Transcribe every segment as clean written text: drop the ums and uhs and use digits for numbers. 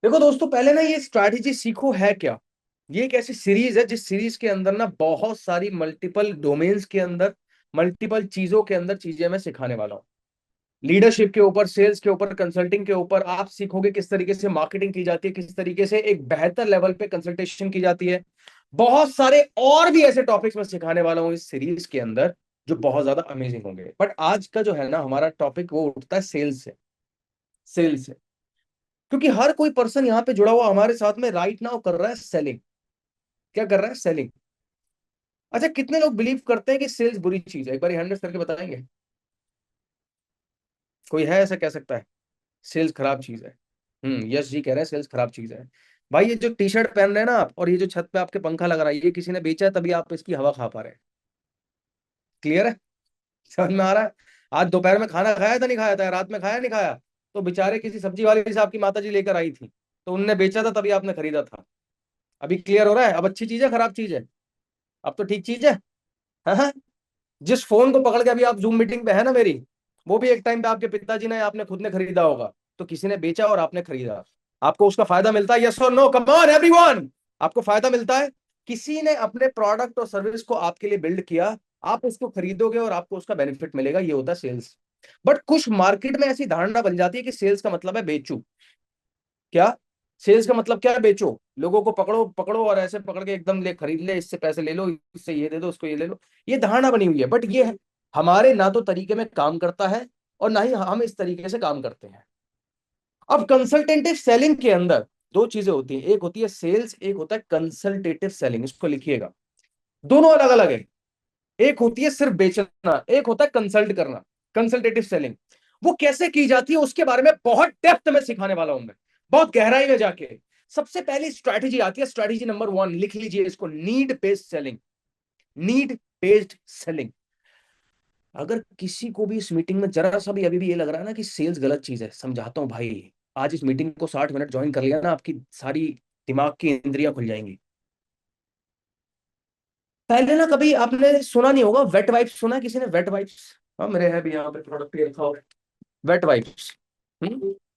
देखो दोस्तों, पहले ना ये स्ट्रैटेजी सीखो है क्या। ये एक ऐसी सीरीज है जिस सीरीज के अंदर ना बहुत सारी मल्टीपल डोमेन्स के अंदर, मल्टीपल चीजों के अंदर चीजें मैं सिखाने वाला हूँ। लीडरशिप के ऊपर, सेल्स के ऊपर, कंसल्टिंग के ऊपर आप सीखोगे किस तरीके से मार्केटिंग की जाती है, किस तरीके से एक बेहतर लेवल पे कंसल्टेशन की जाती है। बहुत सारे और भी ऐसे टॉपिक्स मैं सिखाने वाला हूँ इस सीरीज के अंदर जो बहुत ज्यादा अमेजिंग होंगे। बट आज का जो है ना हमारा टॉपिक वो उठता है सेल्स से। सेल्स से, क्योंकि हर कोई पर्सन यहाँ पे जुड़ा हुआ हमारे साथ में राइट नाउ कर रहा है सेलिंग। क्या कर रहा है? सेलिंग। अच्छा, कितने लोग बिलीव करते हैं कि सेल्स बुरी चीज है? एक बार 100 करके बताएंगे। कोई है ऐसा कह सकता है सेल्स खराब चीज है? यश जी कह रहे हैं सेल्स खराब चीज है। भाई ये जो टी शर्ट पहन रहे हैं ना आप, और ये जो छत पे आपके पंखा लग रहा है, ये किसी ने बेचा है तभी आप इसकी हवा खा पा रहे हैं। क्लियर है? समझ में आ रहा है? आज दोपहर में खाना खाया था नहीं खाया था, रात में खाया नहीं खाया, तो बेचारे किसी सब्जी वाले से आपकी माता जी लेकर आई थी, तो उनने बेचा था तभी आपने खरीदा था। अभी क्लियर हो रहा है? अब अच्छी चीज है खराब चीज है? अब तो ठीक चीज है। हाँ? जिस फोन को पकड़ के अभी आप जूम मीटिंग पे है ना मेरी, वो भी एक टाइम पे आपके पिताजी ने, आपने खुद ने खरीदा होगा। तो किसी ने बेचा और आपने खरीदा, आपको उसका फायदा मिलता है? यस और नो? कम ऑन एवरीवन, आपको फायदा मिलता है। किसी ने अपने प्रोडक्ट और सर्विस को आपके लिए बिल्ड किया, आप उसको खरीदोगे और आपको उसका बेनिफिट मिलेगा। ये होता है सेल्स। बट कुछ मार्केट में ऐसी धारणा बन जाती है कि सेल्स का मतलब है बेचू। क्या? सेल्स का मतलब क्या है? बेचो। लोगों को पकड़ो पकड़ो और ऐसे पकड़ के एकदम ले, खरीद ले, इससे पैसे ले लो, इससे ये दे दो, उसको ये ले लो। ये धारणा बनी हुई है, बट ये हमारे ना तो तरीके में काम करता है और ना ही हम इस तरीके से काम करते हैं। अब कंसल्टेंटिव सेलिंग के अंदर दो चीजें होती हैं, एक होती है सेल्स, एक होता है कंसल्टेटिव सेलिंग। इसको लिखिएगा, दोनों अलग अलग है। एक होती है सिर्फ बेचना, एक होता है कंसल्ट करना। कंसल्टेटिव सेलिंग वो कैसे की जाती है उसके बारे में बहुत डेप्थ में सिखाने वाला हूं मैं, बहुत गहराई में जाके। सबसे पहली स्ट्रैटेजी आती है, स्ट्रैटेजी नंबर 1, लिख लीजिए इसको, need based selling. Need based selling. अगर किसी को भी इस मीटिंग में जरा सा भी अभी भी ये लग रहा है ना कि सेल्स गलत चीज है, समझाता हूं भाई। आज इस मीटिंग को 60 मिनट ज्वाइन कर लिया ना, आपकी सारी दिमाग की इंद्रियां खुल जाएंगी। पहले ना कभी आपने सुना नहीं होगा, वेट वाइप्स सुना है किसी ने? Wet wipes. हाँ, मेरे है भी यहाँ पे प्रोडक्ट रखा हुआ। Wet wipes.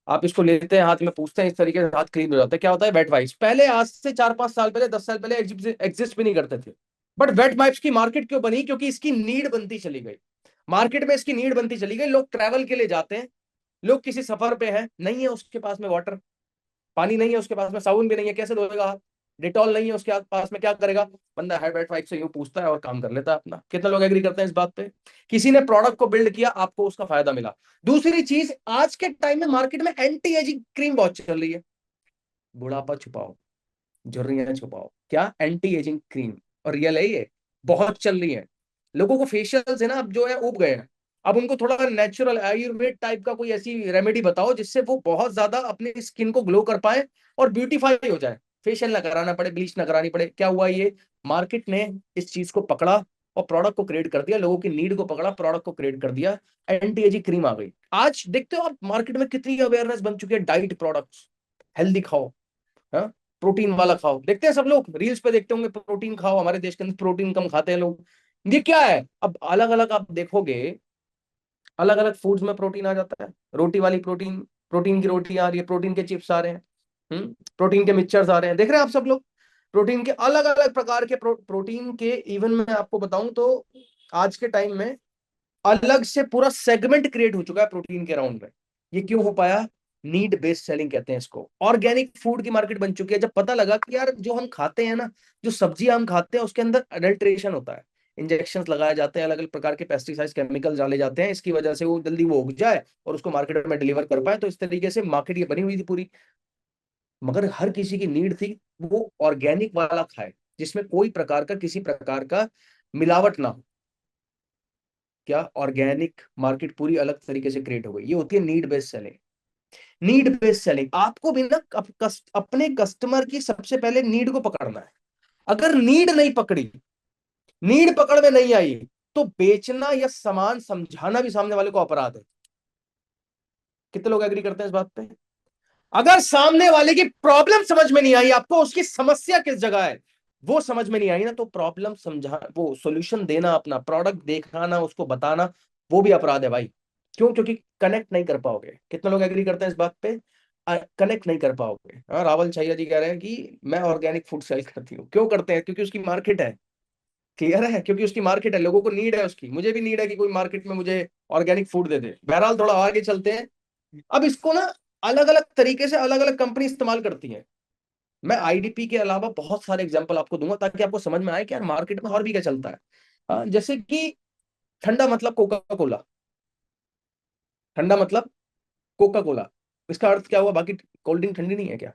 आप इसको लेते हैं हाथ में, पूछते हैं, इस तरीके से हाथ क्लीन हो जाता है। क्या होता है वेट वाइप्स? पहले आज से 4-5 साल पहले, 10 साल पहले एग्जिस्ट भी नहीं करते थे। बट वेट वाइप्स की मार्केट क्यों बनी? क्योंकि इसकी नीड बनती चली गई। मार्केट में इसकी नीड बनती चली गई। लोग ट्रैवल के लिए जाते हैं, लोग किसी सफर पे हैं, नहीं है उसके पास में वाटर, पानी नहीं है उसके पास में, साबुन भी नहीं है, कैसे धोएगा हाथ? डिटॉल नहीं है उसके पास में, क्या करेगा? बंदा हेड वेट वाइप से यूं पूछता है और काम कर लेता है अपना। कितने लोग एग्री करते हैं इस बात पे? किसी ने प्रोडक्ट को बिल्ड किया, आपको उसका फायदा मिला। दूसरी चीज, आज के टाइम में मार्केट में एंटी एजिंग क्रीम बहुत चल रही है। बुढ़ापा छुपाओ, झुर्रियां छुपाओ, क्या? Anti ageing cream. और रियल है ये, बहुत चल रही है। लोगों को फेशियल से ना अब जो है उब गए हैं। अब उनको थोड़ा नेचुरल आयुर्वेद टाइप का कोई ऐसी रेमेडी बताओ जिससे वो बहुत ज्यादा अपने स्किन को ग्लो कर पाए और ब्यूटीफाई हो जाए। फेशियल ना कराना पड़े, ब्लीच ना करानी पड़े। क्या हुआ? ये मार्केट ने इस चीज को पकड़ा और प्रोडक्ट को क्रिएट कर दिया। लोगों की नीड को पकड़ा, प्रोडक्ट को क्रिएट कर दिया। एंटी एजिंग क्रीम आ गई। आज देखते हो आप मार्केट में कितनी अवेयरनेस बन चुकी है। डाइट प्रोडक्ट्स, हेल्दी खाओ, हाँ, प्रोटीन वाला खाओ। देखते हैं सब लोग रील्स पे, देखते होंगे प्रोटीन खाओ। हमारे देश के अंदर प्रोटीन कम खाते हैं लोग। ये क्या है? अब अलग अलग आप देखोगे, अलग अलग फूड्स में प्रोटीन आ जाता है। रोटी वाली प्रोटीन, प्रोटीन की रोटी आ रही है, प्रोटीन के चिप्स आ रहे हैं, प्रोटीन के मिक्सचर्स आ रहे हैं। देख रहे हैं आप सब लोग प्रोटीन के अलग अलग प्रकार के प्रोटीन के। इवन मैं आपको बताऊं तो आज के टाइम में अलग से पूरा सेगमेंट क्रिएट हो चुका है प्रोटीन के राउंड में। ये क्यों हो पाया? नीड बेस्ड सेलिंग कहते हैं इसको। ऑर्गेनिक फूड की मार्केट बन चुकी है। जब पता लगा कि यार जो हम खाते हैं ना, जो सब्जी हम खाते हैं उसके अंदर अडल्ट्रेशन होता है, इंजेक्शन लगाए जाते हैं, अलग अलग प्रकार के पेस्टिसाइड केमिकल डाले जाते हैं, इसकी वजह से वो जल्दी वो उग जाए और उसको मार्केट में डिलीवर कर पाए। तो इस तरीके से मार्केट ये बनी हुई थी पूरी। मगर हर किसी की नीड थी वो ऑर्गेनिक वाला खाए, जिसमें कोई प्रकार का, किसी प्रकार का मिलावट ना हो। क्या? ऑर्गेनिक मार्केट पूरी अलग तरीके से क्रिएट हो गई। ये होती है need based selling. Need based selling आपको भी ना अपने कस्टमर की सबसे पहले नीड को पकड़ना है। अगर नीड नहीं पकड़ी, नीड पकड़ में नहीं आई, तो बेचना या सामान समझाना भी सामने वाले को अपराध है। कितने लोग एग्री करते हैं इस बात पे? अगर सामने वाले की प्रॉब्लम समझ में नहीं आई आपको, उसकी समस्या किस जगह है वो समझ में नहीं आई ना, तो प्रॉब्लम समझा, वो सॉल्यूशन देना, अपना प्रोडक्ट दिखाना, उसको बताना, वो भी अपराध है भाई। क्यों? क्योंकि कनेक्ट नहीं कर पाओगे। कितने लोग एग्री करते हैं इस बात पे? कनेक्ट नहीं कर पाओगे। हाँ, रावल छैया जी कह रहे हैं कि मैं ऑर्गेनिक फूड सेल करती हूँ। क्यों करते हैं? क्योंकि उसकी मार्केट है। क्लियर है? क्योंकि उसकी मार्केट है, लोगों को नीड है उसकी। मुझे भी नीड है कि कोई मार्केट में मुझे ऑर्गेनिक फूड दे दे। बहरहाल थोड़ा आगे चलते हैं। अब इसको ना अलग अलग तरीके से अलग अलग कंपनी इस्तेमाल करती है। मैं आईडीपी के अलावा बहुत सारे एग्जांपल आपको दूंगा ताकि आपको समझ में आए कि यार मार्केट में और भी क्या चलता है। हाँ, जैसे कि ठंडा मतलब कोका कोला। ठंडा मतलब कोका कोला। इसका अर्थ क्या हुआ? बाकी कोल्ड ड्रिंक ठंडी नहीं है क्या?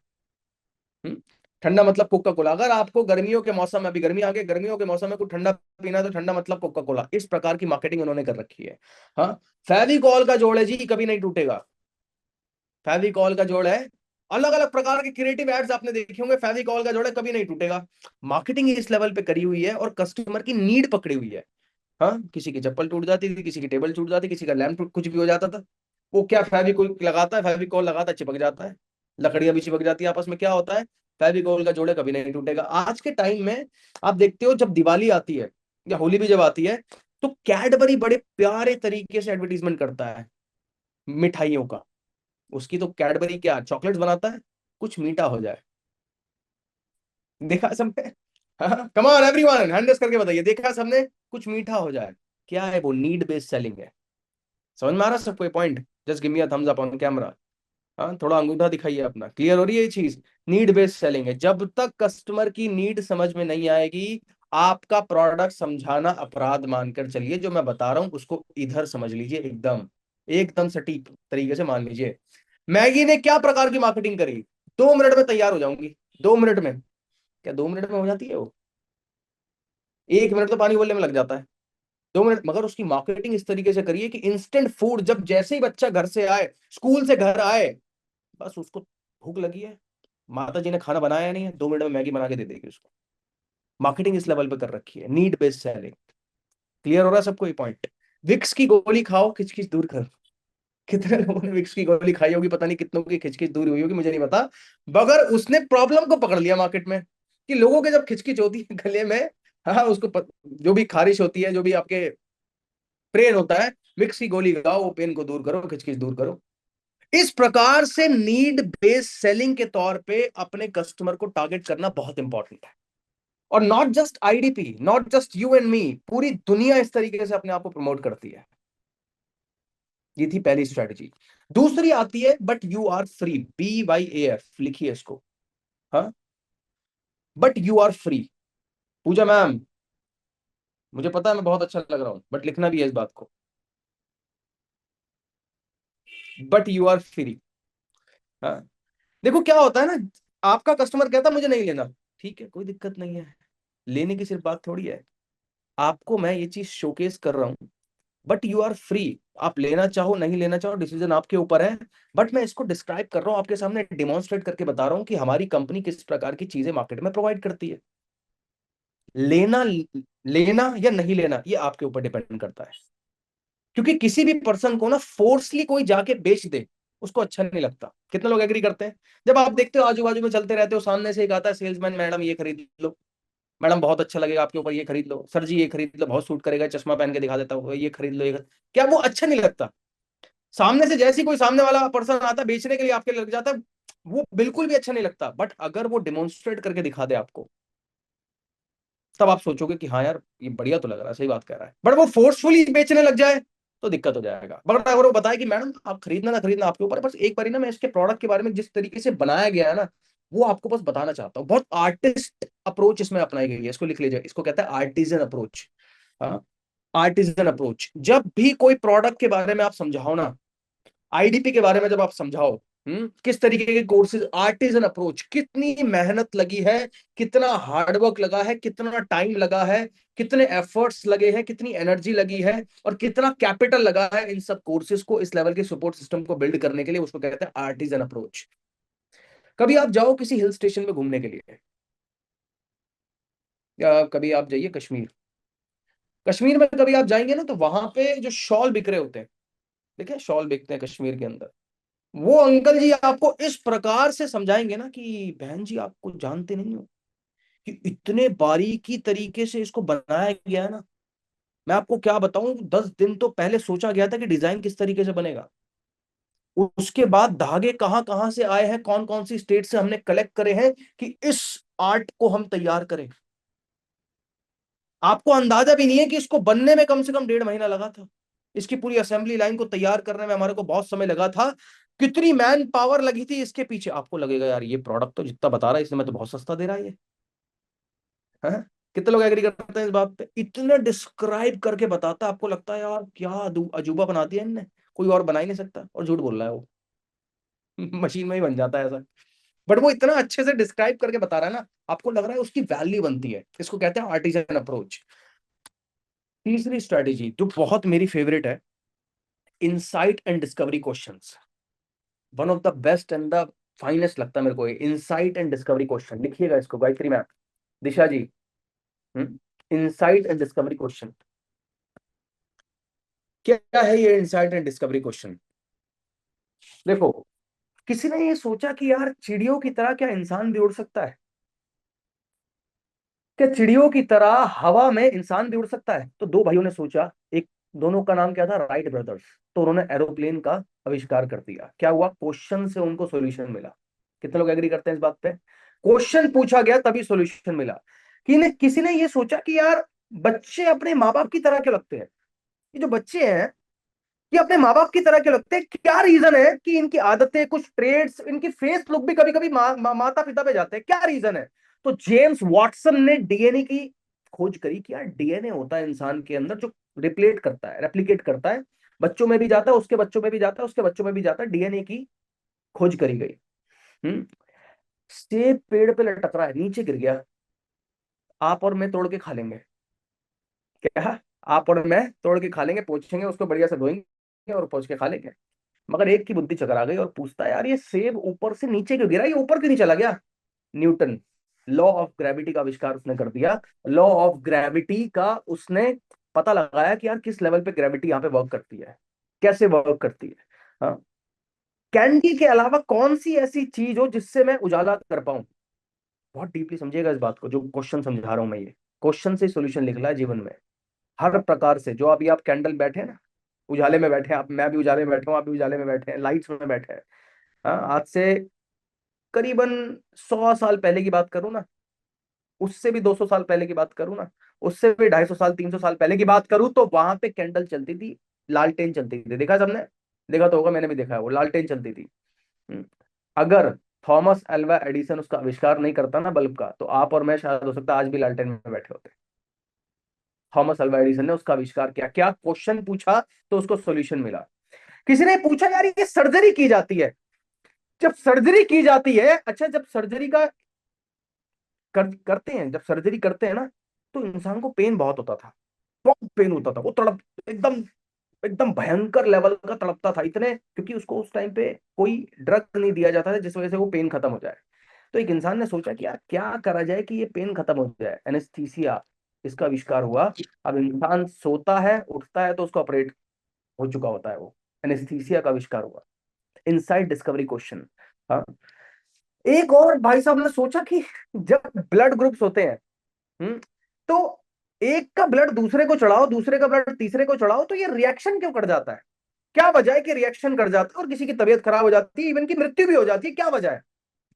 हम्म? ठंडा मतलब कोका कोला। अगर आपको गर्मियों के मौसम में, अभी गर्मी आ गई, गर्मियों के मौसम में कुछ ठंडा पीना है तो ठंडा मतलब कोका कोला। इस प्रकार की मार्केटिंग उन्होंने कर रखी है। हाँ, फेविकॉल का जोड़ है जी, कभी नहीं टूटेगा। फेविकॉल का जोड़ है। अलग अलग प्रकार के क्रिएटिव एड्स आपने देखे होंगे। फेविकॉल का जोड़ है, कभी नहीं टूटेगा। मार्केटिंग इस लेवल पे करी हुई है और कस्टमर की नीड पकड़ी हुई है। हाँ, किसी की चप्पल टूट जाती थी, किसी की टेबल टूट जाती, किसी का लैंप टूट, कुछ भी हो जाता था। वो क्या, फेविकोल लगाता है, फेविकोल लगाता है, चिपक जाता है। लकड़ियां भी चिपक जाती है आपस में। क्या होता है? फेविकोल का जोड़े कभी नहीं टूटेगा। आज के टाइम में आप देखते हो जब दिवाली आती है या होली भी जब आती है, तो कैडबरी बड़े प्यारे तरीके से एडवर्टीजमेंट करता है मिठाइयों का। उसकी तो कैडबरी क्या चॉकलेट्स बनाता है, कुछ मीठा हो जाए। देखा सबने? हाँ, come on everyone, hand raise करके बताइए, देखा सबने? कुछ मीठा हो जाए। क्या है वो? नीड बेस्ड सेलिंग है। समझ में आ रहा है सबको ये point? Just give me a thumbs up on camera. हाँ, थोड़ा अंगूठा दिखाइए अपना। क्लियर हो रही है ये चीज? नीड बेस्ड सेलिंग है। जब तक कस्टमर की नीड समझ में नहीं आएगी, आपका प्रोडक्ट समझाना अपराध मानकर चलिए। जो मैं बता रहा हूं उसको इधर समझ लीजिए, एकदम एकदम सटीक तरीके से मान लीजिए। मैगी ने क्या प्रकार की मार्केटिंग करी? 2 मिनट में तैयार हो जाऊंगी। 2 मिनट में? क्या 2 मिनट में हो जाती है वो? 1 मिनट तो पानी बोलने में लग जाता है। 2 मिनट। मगर उसकी मार्केटिंग इस तरीके से करिए कि इंस्टेंट फूड, जब जैसे ही बच्चा घर से आए, स्कूल से घर आए, बस उसको भूख लगी है, माता जी ने खाना बनाया नहीं है, 2 मिनट में मैगी बना के दे देगी उसको। मार्केटिंग इस लेवल पे कर रखी है, नीड बेस्ड सेलिंग। क्लियर हो रहा है सबको ये पॉइंट? विक्स की गोली खाओ, खिचखिच दूर कर। कितने लोगों ने विक्स की गोली खाई होगी, पता नहीं कितनों की खिचखिच दूर हुई होगी, मुझे नहीं पता। मगर उसने प्रॉब्लम को पकड़ लिया मार्केट में, कि लोगों के जब खिचखिच होती है गले में, हाँ उसको जो भी खारिश होती है, जो भी आपके पेन होता है, विक्स की गोली खाओ, वो पेन को दूर करो, खिचखिच दूर करो। इस प्रकार से नीड बेस्ड सेलिंग के तौर पे अपने कस्टमर को टारगेट करना बहुत इंपॉर्टेंट है। और not just IDP, not just you and me, पूरी दुनिया इस तरीके से अपने आप को प्रमोट करती है। ये थी पहली स्ट्रेटजी। दूसरी आती है but you are free, BYAF लिखिए इसको। हाँ, but you are free. Pooja ma'am, मुझे पता है मैं बहुत अच्छा लग रहा हूं, बट लिखना भी है इस बात को। But you are free. हाँ, देखो क्या होता है ना, आपका कस्टमर कहता है मुझे नहीं लेना, ठीक है, कोई दिक्कत नहीं है। लेने की सिर्फ बात थोड़ी है। आपको मैं ये चीज शोकेस कर रहा हूँ, बट यू आर फ्री। आप लेना चाहो नहीं लेना चाहो, डिसीजन आपके ऊपर है। बट मैं इसको डिस्क्राइब कर रहा हूँ आपके सामने, डिमॉन्स्ट्रेट करके बता रहा हूँ कि हमारी कंपनी किस प्रकार की चीजें मार्केट में प्रोवाइड करती है। लेना लेना या नहीं लेना, ये आपके ऊपर डिपेंड करता है। क्योंकि किसी भी पर्सन को ना फोर्सली कोई जाके बेच दे, उसको अच्छा नहीं लगता। कितने लोग एग्री करते हैं? जब आप देखते हो आजू बाजू में चलते रहते हो, सामने से एक आता है सेल्समैन, मैडम ये खरीद लो, मैडम बहुत अच्छा लगेगा आपके ऊपर, ये खरीद लो, सर जी ये खरीद लो, बहुत सूट करेगा, चश्मा पहन के दिखा देता हूँ, ये खरीद लो, क्या वो अच्छा नहीं लगता? सामने से जैसे ही कोई सामने वाला पर्सन आता है बेचने के लिए आपके लग जाता है, वो बिल्कुल भी अच्छा नहीं लगता। बट अगर वो डिमोन्स्ट्रेट करके दिखा दे आपको, तब आप सोचोगे कि हाँ यार ये बढ़िया तो लग रहा है, सही बात कह रहा है। बट वो फोर्सफुली बेचने लग जाए तो दिक्कत हो जाएगा। बट अगर वो बताए कि मैडम आप खरीदना ना खरीदना आपके ऊपर है, बस एक बार ना मैं इसके प्रोडक्ट के बारे में जिस तरीके से बनाया गया है ना, वो आपको बस बताना चाहता हूँ। बहुत आर्टिस्ट अप्रोच इसमें अपनाई गई है, इसको लिख लीजिए, इसको कहता है आर्टिजन अप्रोच। हाँ, आर्टिजन अप्रोच। जब भी कोई प्रोडक्ट के बारे में आप समझाओ ना, आईडीपी के बारे में जब आप समझाओ, किस तरीके के कोर्सेज, आर्टिजन अप्रोच, कितनी मेहनत लगी है, कितना हार्डवर्क लगा है, कितना टाइम लगा है, कितने एफर्ट्स लगे हैं, कितनी एनर्जी लगी है, और कितना कैपिटल लगा है इन सब कोर्सेज को, इस लेवल के सपोर्ट सिस्टम को बिल्ड करने के लिए, उसको कहते हैं आर्टिजन अप्रोच। कभी आप जाओ किसी हिल स्टेशन में घूमने के लिए, या कभी आप जाइए कश्मीर। कश्मीर में कभी आप जाएंगे ना, तो वहां पे जो शॉल बिक रहे होते हैं, देखिए शॉल बिकते हैं कश्मीर के अंदर, वो अंकल जी आपको इस प्रकार से समझाएंगे ना कि बहन जी आपको जानते नहीं हो कि इतने बारीकी तरीके से इसको बनाया गया है ना। मैं आपको क्या बताऊं, 10 दिन तो पहले सोचा गया था कि डिजाइन किस तरीके से बनेगा। उसके बाद धागे कहां कहां से आए हैं, कौन कौन सी स्टेट से हमने कलेक्ट करे हैं कि इस आर्ट को हम तैयार करें। आपको अंदाजा भी नहीं है कि इसको बनने में कम से कम 1.5 महीना लगा था। इसकी पूरी असेंबली लाइन को तैयार करने में हमारे को बहुत समय लगा था। कितनी मैन पावर लगी थी इसके पीछे। आपको लगेगा यार ये प्रोडक्ट तो जितना बता रहा है इसमें तो बहुत सस्ता दे रहा है ये, है? कितने लोग एग्री करते हैं इस बात पे? इतना डिस्क्राइब करके बताता है, आपको लगता है यार क्या अजूबा बना दिया इनने, कोई और बना ही नहीं सकता, और झूठ बोल रहा है वो। मशीन में ही बन जाता है ऐसा। बट वो इतना अच्छे से डिस्क्राइब करके बता रहा है ना, आपको लग रहा है उसकी वैल्यू बनती है। इसको कहते हैं आर्टिजन अप्रोच। तीसरी स्ट्रेटेजी जो बहुत मेरी फेवरेट है, insight and discovery questions. One of the best and the finest लगता है मेरे को इनसाइट एंड डिस्कवरी क्वेश्चन। लिखिएगा इसको Gayatri ma'am, Disha ji. Insight and discovery question क्या है ये इनसाइट एंड डिस्कवरी क्वेश्चन? देखो, किसी ने ये सोचा कि यार चिड़ियों की तरह क्या इंसान भी उड़ सकता है? क्या चिड़ियों की तरह हवा में इंसान भी उड़ सकता है? तो दो भाइयों ने सोचा, एक, दोनों का नाम क्या था, राइट ब्रदर्स। तो उन्होंने एरोप्लेन का आविष्कार कर दिया। क्या हुआ? क्वेश्चन से उनको सॉल्यूशन मिला। कितने लोग एग्री करते हैं इस बात पे? क्वेश्चन पूछा गया तभी सॉल्यूशन मिला। किसी ने ये सोचा कि यार बच्चे अपने माँ बाप की तरह क्यों लगते हैं? ये जो बच्चे हैं ये अपने माँ बाप की तरह क्यों लगते हैं? क्या रीजन है कि इनकी आदतें, कुछ ट्रेड्स, इनकी फेस लुक भी कभी कभी माता पिता पे जाते हैं? क्या रीजन है? तो जेम्स वाटसन ने डीएनए की खोज करी कि यार डीएनए होता है इंसान के अंदर जो रिप्लेट करता है, रेप्लिकेट करता है। बच्चों में भी जाता है, उसके बच्चों में भी जाता है, उसके बच्चों में भी जाता है। डीएनए की खोज करी गई। हम्म सेब पेड़ पे लटक रहा है, नीचे गिर गया, आप और मैं तोड़ के खा लेंगे। क्या? आप और मैं तोड़ के खा लेंगे, पोंछेंगे उसको, बढ़िया से धोएंगे और पोंछ के खा लेंगे। मगर एक की बुद्धि चकरा गई और पूछता है यार ये सेब ऊपर से नीचे क्यों गिरा, ये ऊपर क्यों नहीं चला गया? न्यूटन, लॉ ऑफ ग्रेविटी का आविष्कार उसने कर दिया। लॉ ऑफ ग्रेविटी का उसने पता लगाया कि यार किस लेवल पे ग्रेविटी यहाँ पे वर्क करती है, कैसे वर्क करती है। हाँ, कैंडी के अलावा कौन सी ऐसी चीज हो जिससे मैं उजाला कर पाऊं? बहुत डीपली समझिएगा इस बात को, जो क्वेश्चन समझा रहा हूं मैं, ये क्वेश्चन से सोल्यूशन निकला है जीवन में। हर प्रकार से, जो अभी आप कैंडल बैठे हैं ना, उजाले में बैठे हैं आप, मैं भी उजाले में बैठा हूँ, आप भी उजाले में बैठे हैं, लाइट्स में बैठे हैं। हाँ, आज से करीबन 100 साल पहले की बात करूं ना, उससे भी 200 साल पहले की बात करूं ना, उससे भी 250 साल 300 साल पहले की बात करूं, तो वहां पे कैंडल चलती थी, लालटेन चलती थी। देखा सबने? देखा तो होगा, मैंने भी देखा है, वो लालटेन चलती थी। हम्म। अगर थॉमस अल्वा एडिसन उसका आविष्कार नहीं करता ना बल्ब का, तो आप और मैं शायद हो सकता है आज भी लालटेन में बैठे होते। थॉमस अल्वा एडिसन ने उसका आविष्कार किया, क्या क्वेश्चन पूछा तो उसको सॉल्यूशन मिला। किसी ने पूछा यार ये सर्जरी की जाती है, जब सर्जरी की जाती है, अच्छा जब सर्जरी का करते हैं, जब सर्जरी करते हैं ना, तो इंसान को पेन बहुत होता था, बहुत पेन होता था, वो तड़प, एकदम एकदम भयंकर लेवल का तड़पता था, इतने, क्योंकि उसको उस टाइम पे कोई ड्रग नहीं दिया जाता था जिस वजह से वो पेन खत्म हो जाए। तो एक इंसान ने सोचा कि यार क्या करा जाए कि ये पेन खत्म हो जाए, एनेस्थीसिया, इसका आविष्कार हुआ। अब इंसान सोता है, उठता है तो उसको ऑपरेट हो चुका होता है, वो एनेस्थीसिया का आविष्कार हुआ। Inside discovery question. हाँ, एक और भाई साहब ने सोचा कि जब ब्लड ग्रुप्स होते हैं, तो एक का ब्लड दूसरे को चढ़ाओ, दूसरे का ब्लड तीसरे को चढ़ाओ, तो ये रिएक्शन क्यों कर जाता है? क्या वजह है कि रिएक्शन कर जाता है और किसी की तबीयत खराब हो जाती है, इवन की मृत्यु भी हो जाती है? क्या वजह है?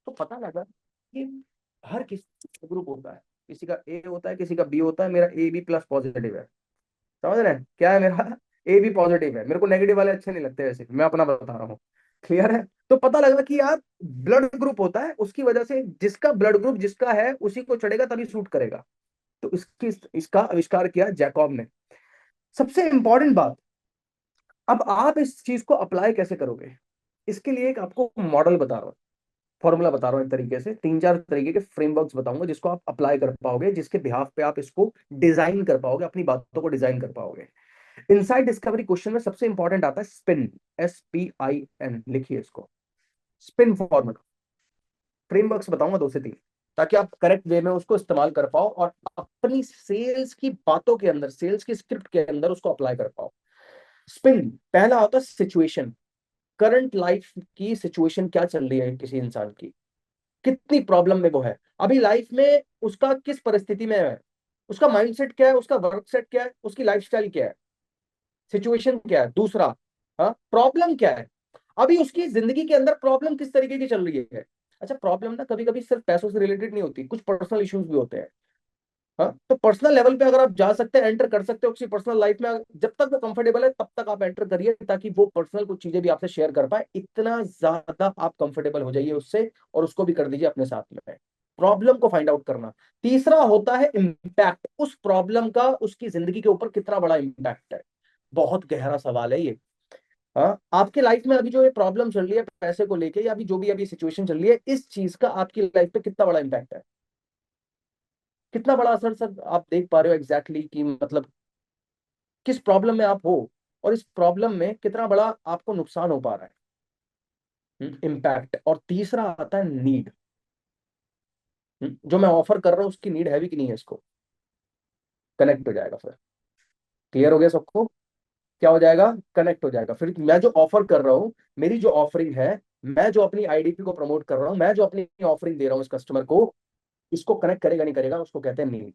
तो पता लगा कि हर किसी ग्रुप होता है, किसी का ए होता है, किसी का बी होता है। मेरा ए बी प्लस पॉजिटिव है, समझ रहे हैं क्या है मेरा? ए बी पॉजिटिव है। मेरे को नेगेटिव वाले अच्छे नहीं लगते, वैसे मैं अपना बता रहा हूँ। क्लियर है? तो पता लगा कि यार ब्लड ग्रुप होता है, उसकी वजह से जिसका ब्लड ग्रुप जिसका है उसी को चढ़ेगा, तभी सूट करेगा। तो इसका आविष्कार किया जैकॉब ने। सबसे इंपॉर्टेंट बात, अब आप इस चीज को अप्लाई कैसे करोगे? इसके लिए एक आपको मॉडल बता रहा हूँ, फॉर्मूला बता रहा हूँ, एक तरीके से 3-4 तरीके के फ्रेमवर्क्स बताऊंगा जिसको आप अप्लाई कर पाओगे, जिसके बिहाफ पे आप इसको डिजाइन कर पाओगे, अपनी बातों को डिजाइन कर पाओगे। इनसाइड डिस्कवरी क्वेश्चन में सबसे इंपॉर्टेंट आता है स्पिन, SPIN, लिखिए इसको, स्पिन फॉर्मूला। फ्रेमवर्क्स बताऊंगा 2 से 3, ताकि आप करेक्ट वे में उसको इस्तेमाल कर पाओ और अपनी सेल्स की बातों के अंदर, सेल्स की स्क्रिप्ट के अंदर उसको अप्लाई कर पाओ। स्पिन पहला होता है सिचुएशन, करंट लाइफ की सिचुएशन क्या चल रही है किसी इंसान की, कितनी प्रॉब्लम में वो है अभी लाइफ में, उसका किस परिस्थिति में है, उसका माइंडसेट क्या है, उसका वर्क सेट क्या है, उसकी लाइफस्टाइल क्या है, सिचुएशन क्या है। दूसरा, हाँ, प्रॉब्लम क्या है। अभी उसकी जिंदगी के अंदर प्रॉब्लम किस तरीके की चल रही है। अच्छा, प्रॉब्लम ना कभी कभी सिर्फ पैसों से रिलेटेड नहीं होती, कुछ पर्सनल इश्यूज भी होते हैं। हाँ, तो पर्सनल लेवल पे अगर आप जा सकते हैं, एंटर कर सकते हो किसी पर्सनल लाइफ में, जब तक वो कंफर्टेबल है तब तक आप एंटर करिए, ताकि वो पर्सनल कुछ चीजें भी आपसे शेयर कर पाए, इतना ज्यादा आप कंफर्टेबल हो जाइए उससे, और उसको भी कर दीजिए अपने साथ में। प्रॉब्लम को फाइंड आउट करना। तीसरा होता है इम्पैक्ट, उस प्रॉब्लम का उसकी जिंदगी के ऊपर कितना बड़ा इम्पैक्ट है। बहुत गहरा सवाल है ये। हाँ, आपके लाइफ में अभी जो ये प्रॉब्लम चल रही है पैसे को लेके, या अभी जो भी अभी सिचुएशन चल रही है, इस चीज का आपकी लाइफ पे कितना बड़ा इम्पैक्ट है, कितना बड़ा असर सर आप देख पा रहे हो एग्जैक्टली कि मतलब किस प्रॉब्लम में आप हो, और इस प्रॉब्लम में कितना बड़ा आपको नुकसान हो पा रहा है, इम्पैक्ट। और तीसरा आता है नीड, जो मैं ऑफर कर रहा हूँ उसकी नीड है भी कि नहीं है, इसको कनेक्ट हो जाएगा फिर। क्लियर हो गया सबको? क्या हो जाएगा, कनेक्ट हो जाएगा फिर। मैं जो ऑफर कर रहा हूँ, मेरी जो ऑफरिंग है, मैं जो अपनी आईडीपी को प्रमोट कर रहा हूँ, मैं जो अपनी ऑफरिंग दे रहा हूँ इस कस्टमर को, इसको कनेक्ट करेगा नहीं करेगा, उसको कहते हैं नीड।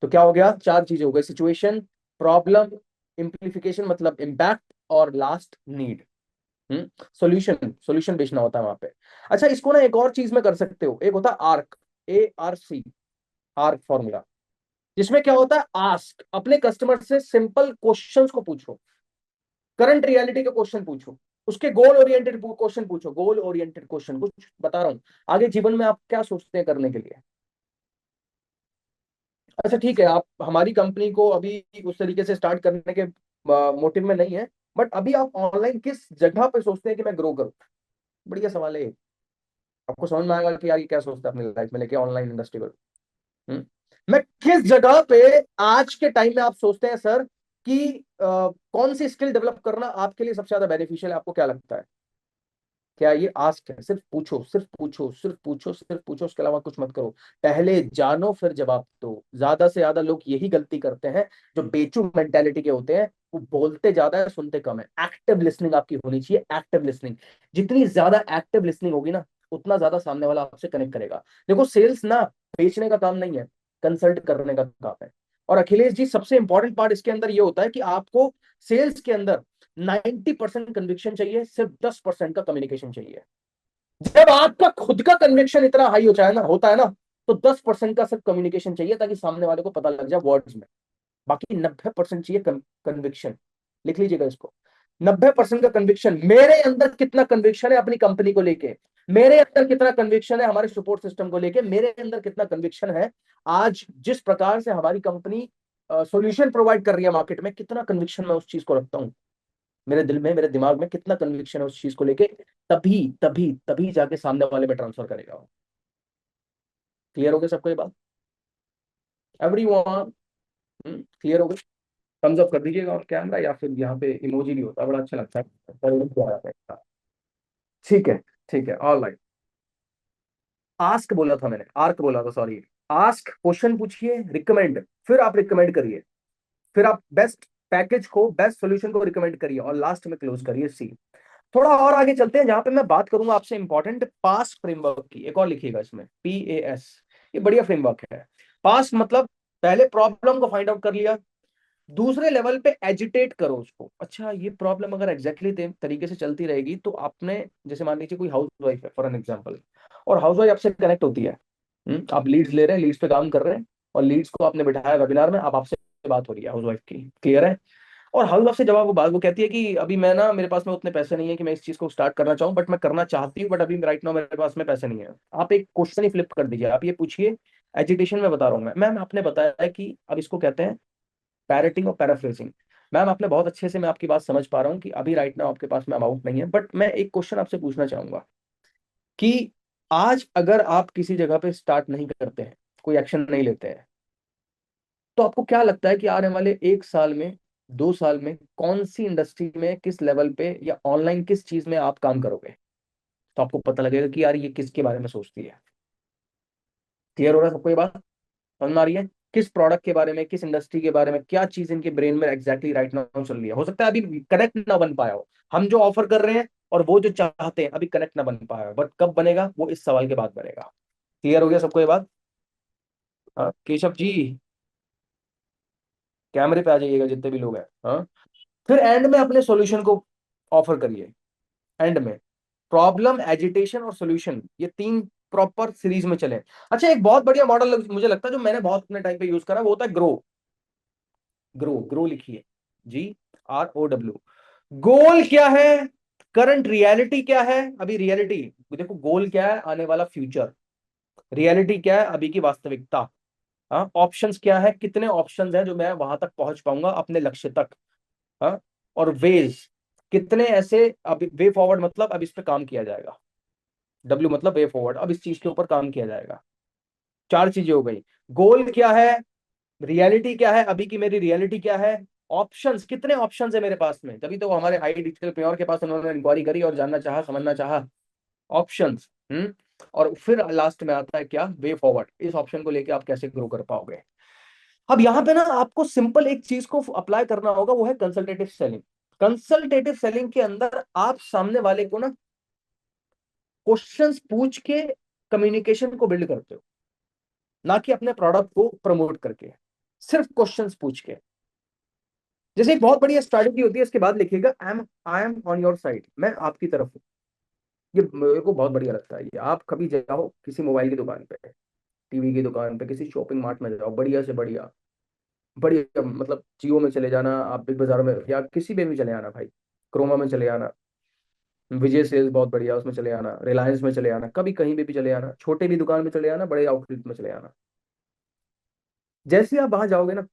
तो क्या हो गया, चार चीजें हो गई, सिचुएशन, प्रॉब्लम, इम्प्लीफिकेशन मतलब इम्पैक्ट, और लास्ट नीड। सॉल्यूशन, सॉल्यूशन बेचना होता है वहां पे। अच्छा, इसको ना एक और चीज में कर सकते हो, एक होता है आर्क, ARC, आर्क फॉर्मूला, जिसमें क्या होता है, आस्क, अपने कस्टमर से सिंपल क्वेश्चंस को पूछो, करंट रियलिटी के क्वेश्चन पूछो, उसके गोल ओरिएंटेड क्वेश्चन पूछो, गोल ओरिएंटेड क्वेश्चन, कुछ बता रहा हूं आगे जीवन में आप क्या सोचते हैं करने के लिए। अच्छा ठीक है, आप हमारी कंपनी को अभी उस तरीके से स्टार्ट करने के मोटिव में नहीं है, बट अभी आप ऑनलाइन किस जगह पे सोचते हैं कि मैं ग्रो करूं। बढ़िया सवाल है ये। आपको समझ में आएगा कि यार ये क्या सोचता है अपनी लाइफ में लेके ऑनलाइन इंडस्ट्री को। मैं किस जगह पे आज के टाइम में आप सोचते हैं सर कि कौन सी स्किल डेवलप करना आपके लिए सबसे ज्यादा बेनिफिशियल है, आपको क्या लगता है। क्या ये आस्क है, सिर्फ पूछो, सिर्फ पूछो, सिर्फ पूछो, सिर्फ पूछो, उसके अलावा कुछ मत करो। पहले जानो फिर जवाब दो। ज्यादा से ज्यादा लोग यही गलती करते हैं, जो बेचू मेंटेलिटी के होते हैं, वो बोलते ज्यादा है सुनते कम है। एक्टिव लिसनिंग आपकी होनी चाहिए, एक्टिव लिसनिंग। जितनी ज्यादा एक्टिव लिसनिंग होगी ना, उतना ज्यादा सामने वाला आपसे कनेक्ट करेगा। देखो, सेल्स ना बेचने का काम नहीं है, कंसल्ट करने का काम है। और अखिलेश जी, सबसे इंपॉर्टेंट पार्ट इसके अंदर ये होता है कि आपको सेल्स के अंदर 90% कन्विक्शन चाहिए, सिर्फ 10% का कम्युनिकेशन चाहिए। जब आपका खुद का कन्विक्शन इतना हाई होता है ना, तो 10% का सिर्फ कम्युनिकेशन चाहिए, ताकि सामने वाले को पता लग जाए वर्ड्स में। बाकी 90% चाहिए कन्विक्शन। लिख लीजिएगा इसको, 90% का कन्विक्शन। मेरे अंदर कितना कन्विक्शन है अपनी कंपनी को लेके, मेरे अंदर कितना कन्विक्शन है हमारे सपोर्ट सिस्टम को लेके, मेरे अंदर कितना कन्विक्शन है आज जिस प्रकार से हमारी कंपनी सॉल्यूशन प्रोवाइड कर रही है मार्केट में, कितना कन्विक्शन मैं उस चीज को रखता हूँ मेरे दिल में, मेरे दिमाग में कितना कन्विक्शन है उस चीज को लेके, तभी तभी तभी जाके सामने वाले में ट्रांसफर करेगा वो। क्लियर हो गया सबको ये बात, एवरीवन? क्लियर हो गई? थम्स अप कर दीजिएगा और कैमरा, या फिर यहाँ पे इमोजी भी होता है, बड़ा अच्छा लगता है, ठीक है, ठीक है, ऑल राइट। आस्क बोला था मैंने, आर्क बोला था, सॉरी। आस्क, क्वेश्चन पूछिए, रिकमेंड, फिर आप रिकमेंड करिए, फिर आप बेस्ट पैकेज को, बेस्ट सोल्यूशन को रिकमेंड करिए, और लास्ट में क्लोज करिए, सी। थोड़ा और आगे चलते हैं, जहां पे मैं बात करूंगा आपसे इंपॉर्टेंट पास फ्रेमवर्क की। एक और लिखिएगा इसमें, PAS। ये बढ़िया फ्रेमवर्क है। पास मतलब पहले प्रॉब्लम को फाइंड आउट कर लिया, दूसरे लेवल पे एजिटेट करो उसको। अच्छा, ये प्रॉब्लम अगर एग्जैक्टली तरीके से चलती रहेगी, तो आपने, जैसे मान लीजिए कोई हाउस वाइफ है फॉर एन एग्जाम्पल, और हाउस वाइफ आपसे कनेक्ट होती है। आप लीड्स ले रहे हैं, लीड्स पे काम कर रहे हैं, और लीड्स को आपने बिठाया वेबिनार में, अब आपसे बात हो रही है हाउस वाइफ की, क्लियर है। और हाउस वाइफ से जब वो बात, वो कहती है कि अभी मैं ना, मेरे पास में उतने पैसे नहीं है कि मैं इस चीज को स्टार्ट करना चाहूँ, बट मैं करना चाहती हूँ, बट अभी राइट नाउ मेरे पास में पैसे नहीं है। आप एक क्वेश्चन ही फ्लिप कर दीजिए, आप ये पूछिए, एजुटेशन में बता रहा हूँ मैं, मैम आपने बताया है कि अब इसको कहते हैं पैरेटिंग और पैराफ्रेजिंग। मैम आपने बहुत अच्छे से, मैं आपकी बात समझ पा रहा हूँ कि अभी राइट नाउ आपके पास में अमाउंट नहीं है, बट मैं एक क्वेश्चन आपसे पूछना चाहूंगा कि आज अगर आप किसी जगह पे स्टार्ट नहीं करते हैं, कोई एक्शन नहीं लेते हैं, तो आपको क्या लगता है कि आने वाले 1 साल में, 2 साल में, कौन सी इंडस्ट्री में, किस लेवल पे, या ऑनलाइन किस चीज में आप काम करोगे। तो आपको पता लगेगा कि यार ये किसके बारे में सोचती है। क्लियर हो रहा है सबको ये बात, समझ में आ रही है, किस प्रोडक्ट के बारे में, किस इंडस्ट्री के बारे में, क्या चीज इनके ब्रेन में एग्जैक्टली राइट नाउ चल रही है। हो सकता है अभी कनेक्ट ना बन पाया हो, हम जो ऑफर कर रहे हैं और वो जो चाहते हैं, अभी कनेक्ट ना बन पाया हो, बट कब बनेगा वो इस सवाल के बाद बनेगा। क्लियर हो गया सबको ये बात? केशव जी, कैमरे पे आ जाइएगा जितने भी लोग हैं। हाँ, फिर एंड में अपने सॉल्यूशन को ऑफर करिए। एंड में प्रॉब्लम, एजिटेशन और सॉल्यूशन, ये तीन प्रॉपर सीरीज में चले। अच्छा, एक बहुत बढ़िया मॉडल मुझे लगता है जो मैंने बहुत अपने टाइम पे यूज करा, वो होता है ग्रो। ग्रो, ग्रो लिखिए, GROW। गोल क्या है, करंट रियलिटी क्या है, अभी रियलिटी देखो, गोल क्या है, आने वाला फ्यूचर। रियलिटी क्या है, अभी की वास्तविकता। हाँ, ऑप्शंस क्या है, कितने ऑप्शंस हैं जो मैं वहां तक पहुंच पाऊंगा अपने लक्ष्य तक। हाँ, और वेज, कितने ऐसे, अब वे फॉरवर्ड मतलब अब इस पे काम किया जाएगा। W मतलब वे फॉरवर्ड, अब इस चीज के ऊपर काम किया जाएगा। चार चीजें हो गई। गोल क्या है, रियलिटी क्या है, अभी की मेरी रियलिटी क्या है, ऑप्शंस, कितने ऑप्शंस है मेरे पास में, तभी तो हमारे हाई डिजिटल प्योर के पास उन्होंने इंक्वायरी करी और जानना चाहा, समझना चाहा। ऑप्शंस। और फिर लास्ट में आता है क्या, वे फॉरवर्ड, इस ऑप्शन को लेके आप कैसे ग्रो कर पाओगे। अब यहां पे ना आपको सिंपल एक चीज को अप्लाई करना होगा, वो है कंसल्टेटिव सेलिंग। कंसल्टेटिव सेलिंग के अंदर आप सामने वाले को ना क्वेश्चंस पूछ के कम्युनिकेशन को बिल्ड करते हो, ना कि अपने प्रोडक्ट को प्रमोट करके, सिर्फ क्वेश्चंस पूछ के। जैसे एक बहुत बढ़िया स्ट्रैटेजी होती है, इसके बाद लिखिएगा, I am on your side, मैं आपकी तरफ हूं। ये मेरे को बहुत बढ़िया लगता है। ये आप कभी जाओ किसी मोबाइल की दुकान पे, टीवी की दुकान पे, किसी शॉपिंग मार्ट में जाओ, बढ़िया से बढ़िया, बढ़िया मतलब जियो में चले जाना, आप बिग बाजार में या किसी में भी चले आना भाई, क्रोमा में चले आना, विजय सेल्स बहुत बढ़िया, उसमें चले आना, रिलायंस में चले आना, कभी कहीं भी चले आना, छोटे भी दुकान में चले आना, बड़े आउटलेट में चले आना। जैसे ही आप वहां जाओगे ना,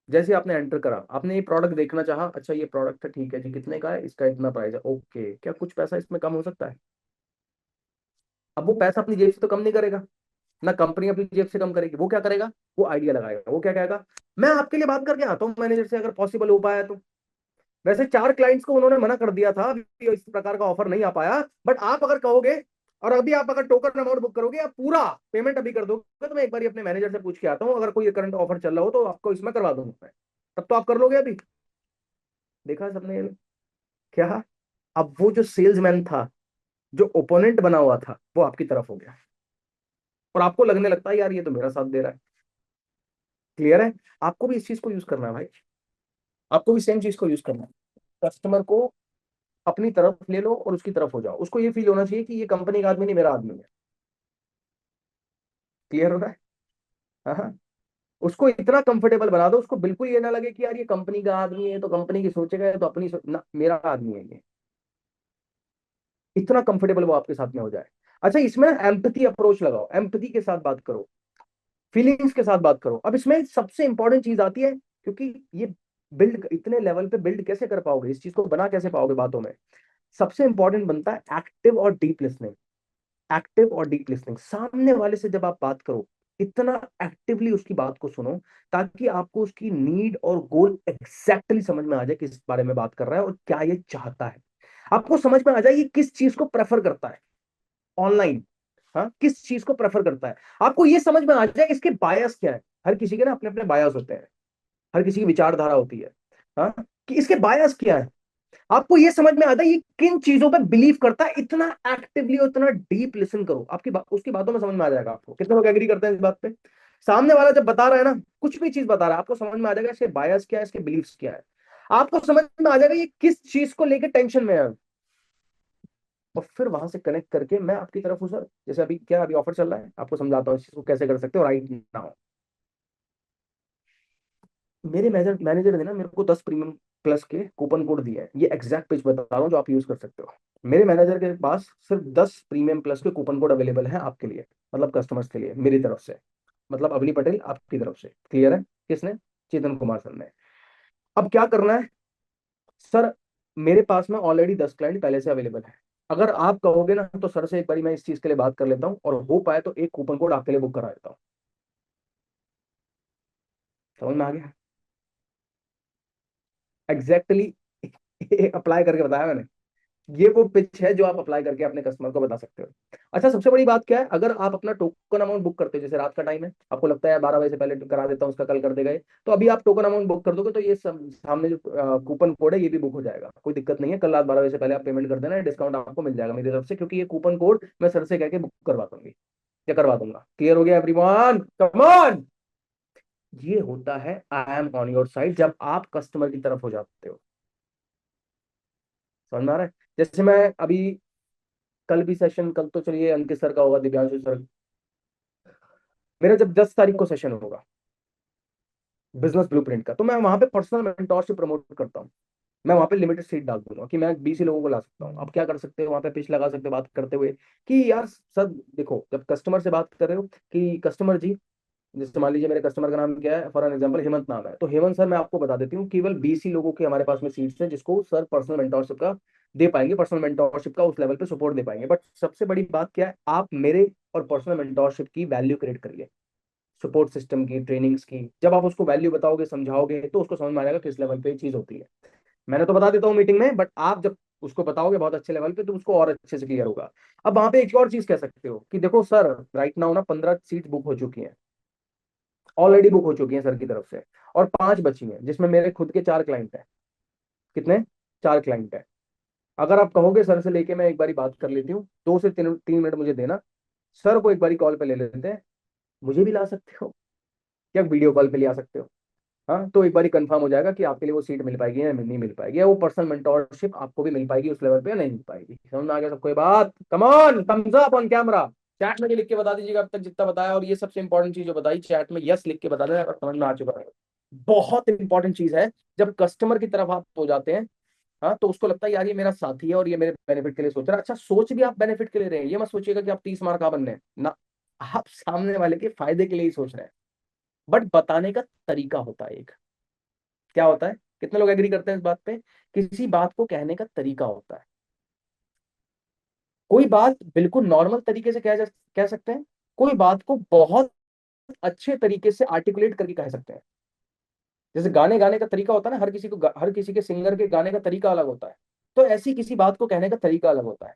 जैसे आपने एंटर करा, आपने ये प्रोडक्ट देखना चाहा, अच्छा ये प्रोडक्ट है, ठीक है जी, कितने का है, इसका इतना प्राइस है, ओके, क्या कुछ पैसा इसमें कम हो सकता है। अब वो पैसा अपनी जेब से तो कम नहीं करेगा, ना कंपनी अपनी जेब से कम करेगी, वो क्या करेगा, वो आइडिया लगाएगा, वो क्या कहेगा, मैं आपके लिए बात करके आता हूँ मैनेजर से, अगर पॉसिबल हो पाया तो। वैसे 4 क्लाइंट्स को उन्होंने मना कर दिया था, अभी इस प्रकार का ऑफर नहीं आ पाया, बट आप अगर कहोगे और अभी आप अगर टोकन अमाउंट बुक करोगे, आप पूरा पेमेंट अभी कर दोगे, तो मैं एक बार अपने मैनेजर से पूछ के आता हूँ, अगर कोई करंट ऑफर चल रहा हो तो आपको इसमें करवा दूंगा मैं। तब तो आप कर लोगे अभी। देखा सबने क्या, अब वो जो सेल्समैन था, जो ओपोनेंट बना हुआ था, वो आपकी तरफ हो गया, और आपको लगने लगता है यार ये तो मेरा साथ दे रहा है। क्लियर है। आपको भी इस चीज को यूज करना है भाई, आपको भी सेम चीज को यूज करना है। कस्टमर को अपनी तरफ ले लो और उसकी तरफ हो जाओ, उसको ये फील होना चाहिए कि ये कंपनी का आदमी नहीं, मेरा आदमी है। क्लियर हो रहा है। हाँ हाँ। उसको इतना कंफर्टेबल बना दो, उसको बिल्कुल ये ना लगे कि यार ये कंपनी का आदमी है तो कंपनी की सोचेगा, ये तो अपनी ना, मेरा आदमी है ये। इतना कंफर्टेबल वो आपके साथ में हो जाए। अच्छा, इसमें एम्पथी अप्रोच लगाओ, एम्पथी के साथ बात करो, फीलिंग्स के साथ बात करो। अब इसमें सबसे इंपॉर्टेंट चीज आती है, क्योंकि ये बिल्ड इतने लेवल पे बिल्ड कैसे कर पाओगे, इस चीज को बना कैसे पाओगे बातों में। सबसे इंपॉर्टेंट बनता है एक्टिव और डीप लिसनिंग। एक्टिव और डीप लिसनिंग, सामने वाले से जब आप बात करो, इतना एक्टिवली उसकी बात को सुनो, ताकि आपको उसकी नीड और गोल एग्जैक्टली समझ में आ जाए, किस बारे में बात कर रहा है और क्या ये चाहता है। आपको समझ में आ जाए ये किस चीज को प्रेफर करता है ऑनलाइन। हाँ, किस चीज को प्रेफर करता है, आपको ये समझ में आ जाए इसके बायस क्या है। हर किसी के ना अपने अपने बायस होते हैं, हर किसी की विचारधारा होती है। हाँ, कि इसके बायस क्या है, आपको ये समझ में आता है ये किन चीजों पे बिलीव करता है। इतना एक्टिवली और इतना डीप लिसन करो, आपकी उसकी बातों में समझ में आ जाएगा। आपको कितने लोग एग्री करते हैं इस बात पे। सामने वाला जब बता रहा है ना, कुछ भी चीज बता रहा है, आपको समझ में आ जाएगा इसके बायस क्या है, इसके बिलीव्स क्या है। आपको समझ में आ जाएगा ये किस चीज को लेकर टेंशन में है। और फिर वहां से कनेक्ट करके मैं आपकी तरफ हूँ सर, जैसे अभी क्या, अभी ऑफर चल रहा है, आपको समझाता हूँ इस चीज को कैसे कर सकते हो राइट नाउ। मेरे मैनेजर मैनेजर ने ना मेरे को 10 प्रीमियम प्लस के कूपन कोड दिए हैं, ये एग्जैक्ट पेज बता रहा हूँ जो आप यूज कर सकते हो। मेरे मैनेजर के पास सिर्फ 10 प्रीमियम प्लस के कूपन कोड अवेलेबल है आपके लिए, मतलब कस्टमर्स के लिए, मेरी तरफ से, मतलब अवनी पटेल आपकी तरफ से। क्लियर है। किसने, चेतन कुमार सर ने। अब क्या करना है सर, मेरे पास में ऑलरेडी 10 क्लाइंट पहले से अवेलेबल है। अगर आप कहोगे ना तो सर से एक बारी मैं इस चीज के लिए बात कर लेता हूँ, और हो पाए तो एक कूपन कोड आपके लिए बुक करा देता हूँ। समझ में आ गया एग्जैक्टली। अप्लाई करके बताया मैंने। ये वो पिच है जो आप अप्लाई करके अपने कस्टमर को बता सकते हो। अच्छा, सबसे बड़ी बात क्या है, अगर आप अपना टोकन अमाउंट बुक करते हो, जैसे रात का टाइम है, आपको लगता है 12 बजे से पहले करा देता हूँ, उसका कल कर देगा ये, तो अभी आप टोकन अमाउंट बुक कर दोगे तो ये सामने जो कूपन कोड है ये भी बुक हो जाएगा, कोई दिक्कत नहीं है। कल रात 12 बजे से पहले आप पेमेंट कर देना, डिस्काउंट आपको मिल जाएगा मेरी तरफ से, क्योंकि ये कूपन कोड मैं सर से कह के बुक करवा दूंगी या करवा दूंगा। क्लियर हो गया एवरीवन, कम ऑन। ये होता है I am on your side, जब आप कस्टमर की तरफ हो जाते हो। समझ में आ रहा है। जैसे मैं अभी, कल भी सेशन, कल तो चलिए अंकित सर का होगा, दिव्यांशु सर, मेरा जब 10 तारीख को सेशन होगा बिजनेस ब्लूप्रिंट का, तो मैं वहां पे पर्सनल मेंटोरशिप प्रमोट करता हूँ। मैं वहां पे लिमिटेड सीट डाल दूंगा कि मैं 20 ही लोगों को ला सकता हूँ। आप क्या कर सकते हो वहां पे, पिच लगा सकते हो बात करते हुए कि यार सर देखो, जब कस्टमर से बात कर रहे हो कि कस्टमर जी, जैसे मान लीजिए मेरे कस्टमर का नाम क्या है, फॉर एन एग्जांपल हेमंत नाम है, तो हेमंत सर मैं आपको बता देती हूँ केवल 20 ही लोगों के हमारे पास में सीट्स हैं जिसको सर पर्सनल मेंटोरशिप का दे पाएंगे, पर्सनल मेंटोरशिप का उस लेवल पे सपोर्ट दे पाएंगे। बट सबसे बड़ी बात क्या है, आप मेरे और पर्सनल मेंटोरशिप की वैल्यू क्रिएट करिए, सपोर्ट सिस्टम की, ट्रेनिंग्स की। जब आप उसको वैल्यू बताओगे, समझाओगे, तो उसको समझ में आएगा किस लेवल पे ये चीज होती है। मैंने तो बता देता हूँ मीटिंग में, बट आप जब उसको बताओगे बहुत अच्छे लेवल पे, तो उसको और अच्छे से क्लियर होगा। अब वहां पे एक और चीज कह सकते हो कि देखो सर, राइट नाउ ना 15 सीट बुक हो चुकी हैं, ऑलरेडी बुक हो चुकी हैं सर की तरफ से, और 5 बची हैं जिसमें मेरे खुद के 4 क्लाइंट हैं। कितने? 4 क्लाइंट हैं। अगर आप कहोगे सर से लेके मैं एक बारी बात कर लेती हूँ, 2 से 3 मिनट मुझे देना, सर को एक बारी कॉल पे ले लेते हैं, मुझे भी ला सकते हो या वीडियो कॉल पे ले आ सकते हो। हाँ, तो एक बार कंफर्म हो जाएगा कि आपके लिए वो सीट मिल पाएगी या नहीं मिल पाएगी, या वो पर्सनल मेंटोरशिप आपको भी मिल पाएगी उस लेवल पे या नहीं मिल पाएगी। समझ में आ गया सबको ये बात? Come on, thumbs up on camera. Chat में भी लिख के बता दीजिएगा अब तक जितना बताया, और ये सबसे इंपॉर्टेंट चीज जो बताई चैट में यस लिख के बता देना अगर समझ में आ चुका है। बहुत इंपॉर्टेंट चीज है, जब कस्टमर की तरफ आप हो जाते हैं, हाँ, तो उसको लगता है यार ये मेरा साथी है और ये मेरे बेनिफिट के लिए सोच रहा है। अच्छा, सोच भी आप बेनिफिट के लिए रहे हैं, ये मत सोचिएगा कि आप 30 मार्क का बनने हैं ना, आप सामने वाले के फायदे के लिए ही सोच रहे हैं। बट बताने का तरीका होता है एक, क्या होता है, कितने लोग एग्री करते हैं इस बात पे? किसी बात को कहने का तरीका होता है। कोई बात बिल्कुल नॉर्मल तरीके से कह सकते हैं, कोई बात को बहुत अच्छे तरीके से आर्टिकुलेट करके कह सकते हैं। जैसे गाने गाने का तरीका होता है ना, हर किसी के सिंगर के गाने का तरीका अलग होता है, तो ऐसी किसी बात को कहने का तरीका अलग होता है।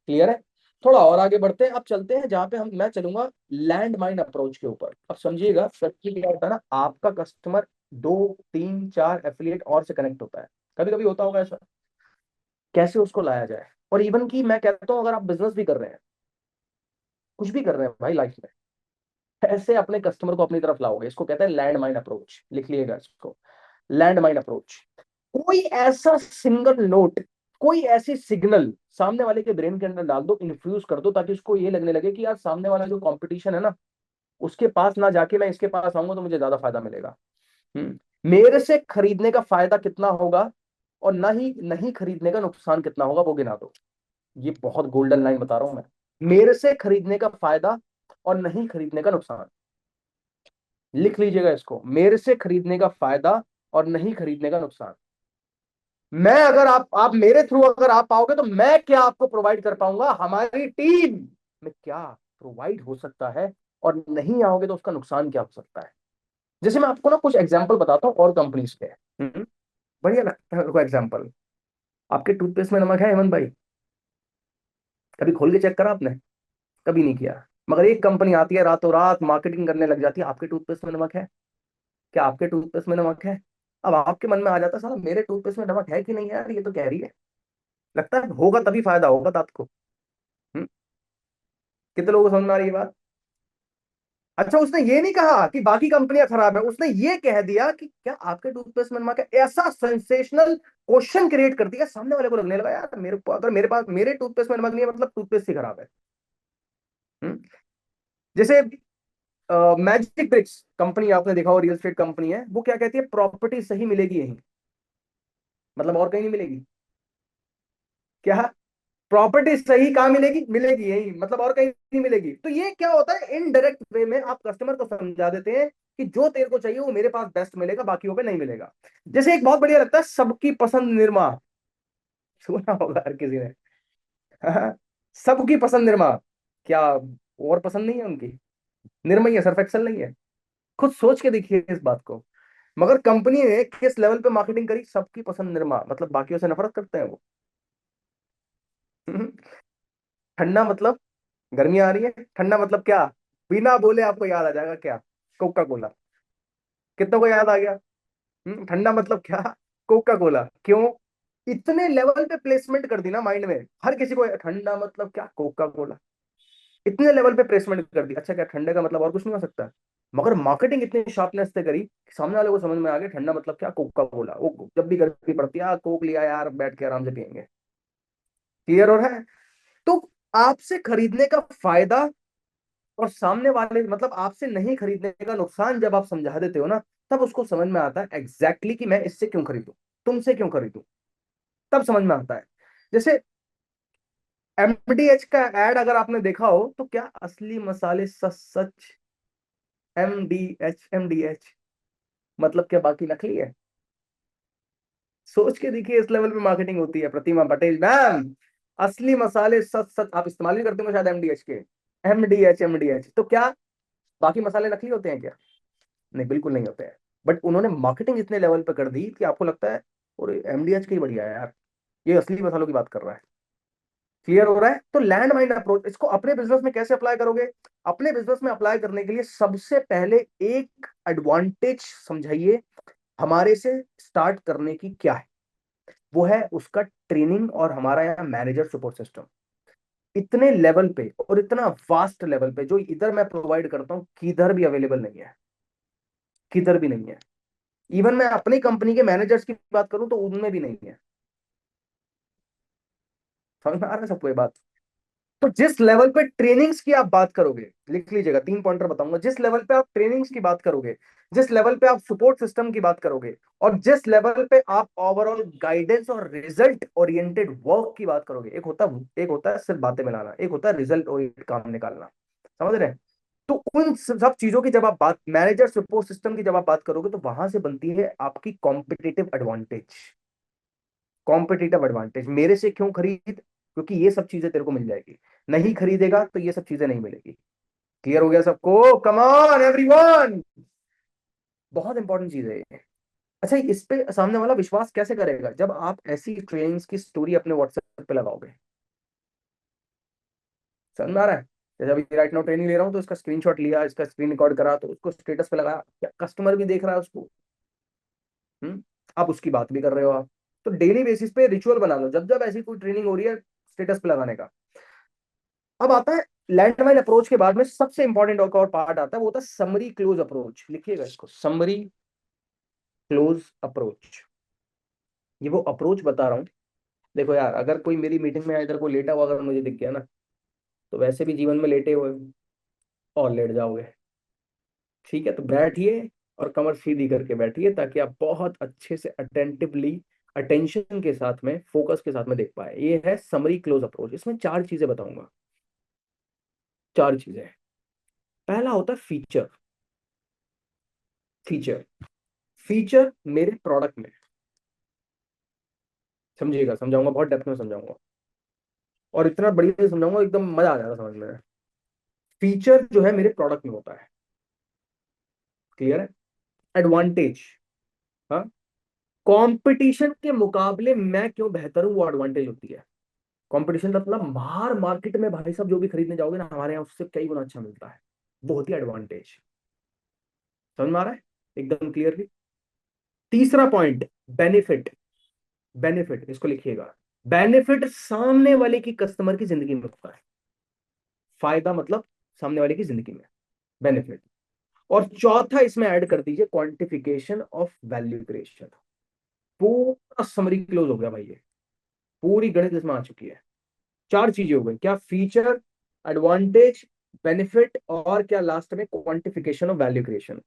क्लियर है? थोड़ा और आगे बढ़ते हैं, अब चलते हैं जहां पे मैं चलूंगा लैंड माइन अप्रोच के ऊपर। अब समझिएगा सच्ची क्या होता है ना, आपका कस्टमर 2 3 4 एफिलिएट और से कनेक्ट होता है, कभी कभी होता होगा ऐसा। कैसे उसको लाया जाए, और इवन की मैं कहता हूं अगर आप बिजनेस भी कर रहे हैं, कुछ भी कर रहे हैं भाई लाइफ में, ऐसे अपने कस्टमर को अपनी तरफ लाओगे, इसको कहते हैं लैंड माइन अप्रोच। लिख लिएगा इसको, लैंड माइन अप्रोच। कोई ऐसा सिंगल नोट, कोई ऐसी सिग्नल सामने वाले के ब्रेन के अंदर डाल दो, इन्फ्यूज कर दो, ताकि उसको ये लगने लगे कि यार सामने वाला जो कंपटीशन है ना, उसके पास ना जाके मैं इसके पास आऊंगा तो मुझे ज्यादा फायदा मिलेगा। मेरे से खरीदने का फायदा कितना होगा, और ना ही नहीं खरीदने का नुकसान कितना होगा, वो गिना दो। ये बहुत गोल्डन लाइन बता रहा हूं मैं। मेरे से खरीदने का फायदा और नहीं खरीदने का नुकसान, लिख लीजिएगा इसको, मेरे से खरीदने का फायदा और नहीं खरीदने का नुकसान। मैं अगर आप मेरे थ्रू अगर आप आओगे तो मैं क्या आपको प्रोवाइड कर पाऊंगा, हमारी टीम में क्या प्रोवाइड हो सकता है, और नहीं आओगे तो उसका नुकसान क्या हो सकता है। जैसे मैं आपको ना कुछ एग्जांपल बताता हूँ और कंपनीज के। बढ़िया लगता है मेरे को एग्जांपल। आपके टूथपेस्ट में नमक है हेमंत भाई? कभी खोल के चेक करा आपने? कभी नहीं किया। मगर एक कंपनी आती है रातों रात मार्केटिंग करने लग जाती है, आपके टूथपेस्ट में नमक है? क्या आपके टूथपेस्ट में नमक है? अब आपके मन में आ जाता है साला मेरे टूथपेस्ट में नमक है कि नहीं है यार, ये तो कह रही है। लगता है होगा तभी फायदा होगा तात को। हम्म? कितने लोगों को समझ में आ रही है बात? अच्छा, उसने ये नहीं कहा कि बाकी कंपनियां खराब है, उसने ये कह दिया कि क्या आपके टूथपेस्ट में नमक है। ऐसा सेंसेशनल क्वेश्चन क्रिएट कर दिया, सामने वाले को लगने लगा यार मेरे को, अगर मेरे पास मेरे टूथपेस्ट में नमक नहीं है मतलब टूथपेस्ट ही खराब है। हम्म? जैसे मैजिक ब्रिक्स कंपनी, आपने देखा हो, रियल एस्टेट कंपनी है, वो क्या कहती है, प्रॉपर्टी सही मिलेगी यहीं, मतलब और कहीं नहीं मिलेगी। क्या? प्रॉपर्टी सही कहाँ मिलेगी? मिलेगी यही, मतलब और कहीं नहीं मिलेगी। तो ये क्या होता है, इनडायरेक्ट वे में आप कस्टमर को समझा देते हैं कि जो तेरे को चाहिए वो मेरे पास बेस्ट मिलेगा, बाकियों पे नहीं मिलेगा। जैसे एक बहुत बढ़िया लगता है, सबकी पसंद निरमा, सुना होगा हर किसी ने। हाँ, सबकी पसंद निरमा। क्या और पसंद नहीं है उनकी? निर्मा ही है, सर्फ एक्सेल नहीं है? खुद सोच के देखिए इस बात को। मगर कंपनी ने किस लेवल पे मार्केटिंग करी, सबकी पसंद निरमा, मतलब बाकियों से नफरत करते हैं वो। ठंडा मतलब, गर्मी आ रही है, ठंडा मतलब क्या? बिना बोले आपको याद आ जाएगा क्या? Coca Cola. कितनों को याद आ गया? ठंडा मतलब क्या? Coca Cola. क्यों? इतने लेवल पे प्लेसमेंट कर दी ना माइंड में, हर किसी को ठंडा मतलब क्या, कोका कोला। इतने लेवल पे प्लेसमेंट कर दी। अच्छा, क्या ठंडे का मतलब और कुछ नहीं हो सकता? मगर मार्केटिंग इतनी शार्पनेस से करी कि सामने वाले को समझ में आ गया ठंडा मतलब क्या, कोका कोला। वो जब भी गर्मी पड़ती है, कोक लिया यार, बैठ के आराम से पियेंगे। क्लियर हो रहा है? तो आपसे खरीदने का फायदा और सामने वाले मतलब आपसे नहीं खरीदने का नुकसान जब आप समझा देते हो ना, तब उसको समझ में आता है एग्जैक्टली कि मैं इससे क्यों खरीदूं, तुमसे क्यों खरीदूं, तब समझ में आता है। जैसे एमडीएच का एड अगर आपने देखा हो तो क्या असली मसाले सच सच, एमडीएच मतलब क्या बाकी नकली है? सोच के देखिए, इस लेवल पे मार्केटिंग होती है। प्रतिमा पटेल मैम, असली मसाले सच सच, आप इस्तेमाल भी करते हो शायद एमडीएच के। एमडीएच तो क्या बाकी मसाले नकली होते हैं क्या? नहीं, बिल्कुल नहीं होते हैं। बट उन्होंने मार्केटिंग इतने लेवल पे कर दी कि आपको लगता है और एमडीएच का ही बढ़िया है यार, ये असली मसालों की बात कर रहा है। क्लियर हो रहा है? तो लैंड माइंड अप्रोच इसको अपने बिजनेस में कैसे अप्लाई करोगे? अपने बिजनेस में अप्लाई करने के लिए सबसे पहले एक एडवांटेज समझाइए हमारे से स्टार्ट करने की क्या है। वो है उसका ट्रेनिंग और हमारा यहाँ मैनेजर सपोर्ट सिस्टम। इतने लेवल पे और इतना वास्ट लेवल पे जो इधर मैं प्रोवाइड करता हूँ किधर भी अवेलेबल नहीं है, किधर भी नहीं है। इवन मैं अपनी कंपनी के मैनेजर्स की बात करूं तो उनमें भी नहीं है। समझ में आ रहा है सबको ये बात? तो जिस लेवल पे ट्रेनिंग्स की आप बात करोगे, लिख लीजिएगा, 3 पॉइंटर बताऊंगा। जिस लेवल पे आप ट्रेनिंग्स की बात करोगे, जिस लेवल पे आप सपोर्ट सिस्टम की बात करोगे, और जिस लेवल पे आप ओवरऑल गाइडेंस और रिजल्ट ओरिएंटेड वर्क की बात करोगे, एक होता है सिर्फ बातें मिलाना, एक होता है रिजल्ट ओरिएंटेड काम निकालना। समझ रहे हैं? तो उन सब चीजों की जब आप बात, मैनेजर सपोर्ट सिस्टम की जब आप बात करोगे, तो वहां से बनती है आपकी कॉम्पिटिटिव एडवांटेज। कॉम्पिटिटिव एडवांटेज मेरे से क्यों खरीद? क्योंकि ये सब चीजें तेरे को मिल जाएगी। नहीं खरीदेगा तो ये सब चीजें नहीं मिलेगी। क्लियर हो गया सबको? कम ऑन एवरीवन, बहुत इंपॉर्टेंट चीज है ये। अच्छा, इस पे सामने वाला विश्वास कैसे करेगा? जब आप ऐसी ट्रेनिंग्स की स्टोरी अपने व्हाट्सएप पे लगाओगे। समझ में आ रहा है? जैसे अभी राइट नाउ ट्रेनिंग ले रहा हूँ तो इसका स्क्रीनशॉट लिया, इसका स्क्रीन रिकॉर्ड करा, तो उसको स्टेटस पे लगाया, क्या कस्टमर भी देख रहा है उसको? आप उसकी बात भी कर रहे हो आप। तो डेली बेसिस पे रिचुअल बना लो, जब जब ऐसी कोई ट्रेनिंग हो रही है स्टेटस पे लगाने का। अब आता है लैंडमाइन अप्रोच के बाद में सबसे इंपॉर्टेंट और पार्ट आता है, वो होता है समरी क्लोज अप्रोच। लिखिएगा इसको, समरी क्लोज अप्रोच। ये वो अप्रोच बता रहा हूँ। देखो यार, अगर कोई मेरी मीटिंग में इधर को लेटा हुआ अगर मुझे दिख गया ना, तो वैसे भी जीवन में लेटे हुए और लेट जाओगे। ठीक है, तो बैठिए और कमर सीधी करके बैठिए, ताकि आप बहुत अच्छे से अटेंटिवली, अटेंशन के साथ में, फोकस के साथ में देख पाए। ये है समरी क्लोज अप्रोच। इसमें 4 चीजें बताऊंगा, 4 चीजें। पहला होता है फीचर। फीचर फीचर मेरे प्रोडक्ट में, समझिएगा, समझाऊंगा बहुत डेप्थ में समझाऊंगा, और इतना बढ़िया से समझाऊंगा एकदम मजा आ जाएगा समझ में। फीचर जो है मेरे प्रोडक्ट में होता है। क्लियर है? एडवांटेज, हाँ, कंपटीशन के मुकाबले मैं क्यों बेहतर हूं, वो एडवांटेज होती है। कंपटीशन मतलब बाहर मार्केट में भाई साहब जो भी खरीदने जाओगे ना, हमारे यहाँ उससे कई गुना अच्छा मिलता है। बहुत ही एडवांटेज। समझ में आ रहा है एकदम क्लियरली? तीसरा पॉइंट, बेनिफिट। बेनिफिट इसको लिखिएगा, बेनिफिट सामने वाले की, कस्टमर की जिंदगी में होता है। फायदा मतलब सामने वाले की जिंदगी में, बेनिफिट। और चौथा इसमें ऐड कर दीजिए क्वांटिफिकेशन ऑफ वैल्यू क्रिएशन। पूरा समरी क्लोज हो गया भाई, ये पूरी गणित इसमें आ चुकी है। 4 चीजें हो गई क्या? फीचर, एडवांटेज, बेनिफिट, और क्या लास्ट में? Quantification of value creation.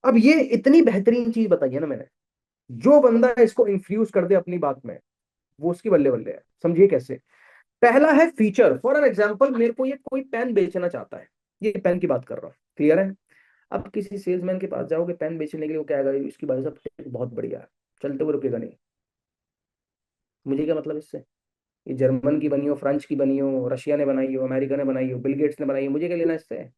अब ये इतनी बेहतरीन चीज बताई है ना मैंने, जो बंदा इसको इंफ्यूज कर दे अपनी बात में, वो उसकी बल्ले बल्ले है। समझिए कैसे। पहला है फीचर। फॉर एन एग्जाम्पल, मेरे को ये कोई पेन बेचना चाहता है, ये पेन की बात कर रहा हूँ। क्लियर है? अब किसी सेल्समैन के पास जाओगे पेन बेचने के लिए, वो क्या कहेगा, इसकी भाई साहब टेक बहुत बढ़िया है, चलते हुए रुकेगा नहीं। मुझे क्या मतलब इससे? ये जर्मन की बनी हो, फ्रेंच की बनी हो, रशिया ने बनाई हो, अमेरिका ने बनाई हो, बिल गेट्स ने बनाई हो, मुझे क्या लेना इससे?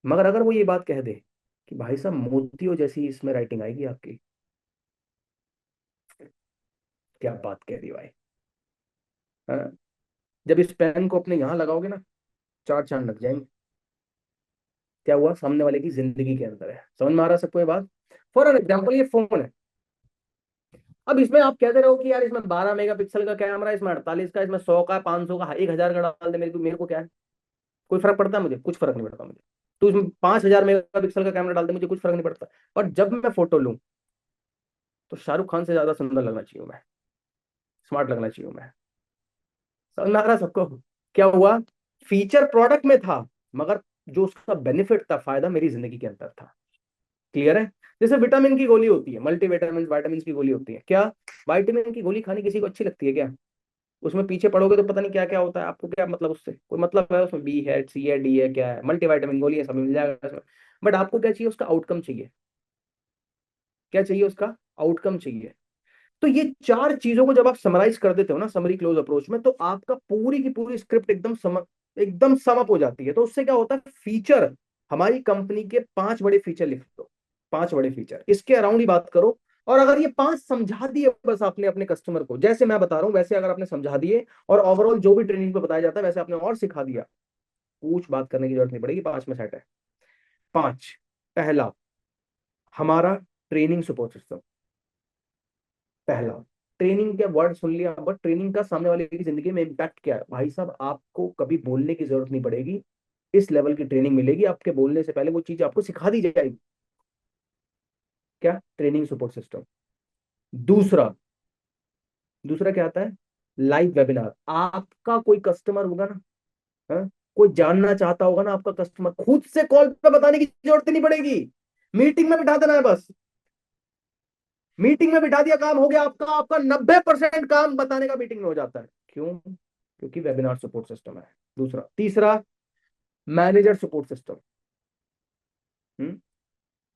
मगर अगर वो ये बात कह दे कि भाई साहब मोतियों जैसी इसमें राइटिंग आएगी आपकी, क्या बात कह दी भाई। हाँ? जब इस पेन को अपने यहाँ लगाओगे ना, 4 चांद लग जाएंगे। क्या हुआ? सामने वाले की जिंदगी के अंदर है। समझ में आ रहा है सबको ये बात? फॉर एन एग्जाम्पल, ये फोन है। अब इसमें आप कहते रहो कि यार इसमें 12 मेगापिक्सल का कैमरा है, इसमें 48 का, इसमें 100 का, 500 का, 1000 का डाल दे, मेरे को क्या है? कोई फर्क पड़ता है मुझे? कुछ फर्क नहीं पड़ता मुझे। तो इसमें 5000 मेगापिक्सल का कैमरा डाल दे, मुझे कुछ फर्क नहीं पड़ता। पर जब मैं फोटो लूं, तो शाहरुख खान से ज्यादा सुंदर लगना चाहिए मैं, स्मार्ट लगना चाहिए मैं। समझ में आ रहा सबको? क्या हुआ, फीचर प्रोडक्ट में था, मगर जो उसका बेनिफिट था, फायदा मेरी जिंदगी के अंदर था। क्लियर है? जैसे विटामिन की गोली होती है, मल्टी विटामिन वाइटामिन की गोली होती है, क्या विटामिन की गोली खानी किसी को अच्छी लगती है क्या? उसमें पीछे पढ़ोगे तो पता नहीं क्या क्या होता है, आपको क्या मतलब उससे कोई मतलब है? उसमें बी है, सी है, डी है, क्या है, मल्टीविटामिन गोली है, सब मिल जाएगा उसमें। बट आपको क्या चाहिए? उसका आउटकम चाहिए। क्या चाहिए? उसका आउटकम चाहिए। तो ये चार चीजों को जब आप समराइज कर देते हो ना, समरी क्लोज अप्रोच में, तो आपका पूरी की पूरी स्क्रिप्ट एकदम समअप हो जाती है। तो उससे क्या होता है, फीचर, हमारी कंपनी के 5 बड़े फीचर लिख दो, 5 बड़े फीचर, इसके अराउंड ही बात करो। और अगर ये 5 समझा दिए बस आपने अपने कस्टमर को, जैसे मैं बता रहा हूं वैसे अगर आपने समझा दिए, और ओवरऑल जो भी ट्रेनिंग पे बताया जाता है वैसे आपने और सिखा दिया, कुछ बात करने की जरूरत नहीं पड़ेगी, 5 में सेट है। 5, पहला, हमारा ट्रेनिंग सपोर्ट सिस्टम। पहला, ट्रेनिंग का वर्ड सुन लिया, बट ट्रेनिंग का सामने वाले की जिंदगी में इम्पैक्ट क्या है भाई साहब? आपको कभी बोलने की जरूरत नहीं पड़ेगी, इस लेवल की ट्रेनिंग मिलेगी, आपके बोलने से पहले वो चीज आपको सिखा दी जाएगी। क्या? Training support system. दूसरा, दूसरा क्या आता है? Live webinar. आपका कोई कस्टमर होगा ना, हाँ? कोई जानना चाहता होगा ना आपका कस्टमर, खुद से कॉल पे बताने की जरूरत नहीं पड़ेगी, मीटिंग में बिठा देना है बस। मीटिंग में बिठा दिया, काम हो गया आपका। आपका 90% काम बताने का मीटिंग में हो जाता है। क्यों? क्योंकि वेबिनार सपोर्ट सिस्टम है। दूसरा, तीसरा, मैनेजर सपोर्ट सिस्टम। हम्म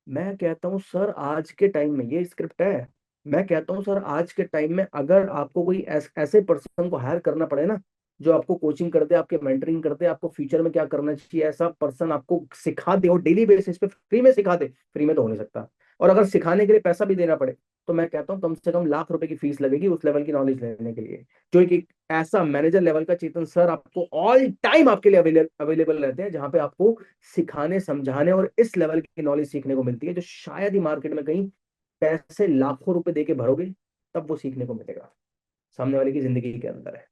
मैं कहता हूं सर आज के टाइम में, ये स्क्रिप्ट है, मैं कहता हूं सर आज के टाइम में अगर आपको कोई ऐसे पर्सन को हायर करना पड़े ना, जो आपको कोचिंग कर दे, आपके मेंटरिंग कर दे, आपको फ्यूचर में क्या करना चाहिए, ऐसा पर्सन आपको सिखा दे और डेली बेसिस पे फ्री में सिखा दे, फ्री में तो हो नहीं सकता, और अगर सिखाने के लिए पैसा भी देना पड़े, तो मैं कहता हूँ कम से कम लाख रुपए की फीस लगेगी उस लेवल की नॉलेज लेने के लिए। जो एक ऐसा मैनेजर लेवल का चेतन सर आपको ऑल टाइम आपके लिए अवेलेबल रहते हैं, जहां पे आपको सिखाने, समझाने और इस लेवल की नॉलेज सीखने को मिलती है, जो शायद ही मार्केट में कहीं पैसे लाखों रुपए देके भरोगे तब वो सीखने को मिलेगा, सामने वाले की जिंदगी के अंदर है।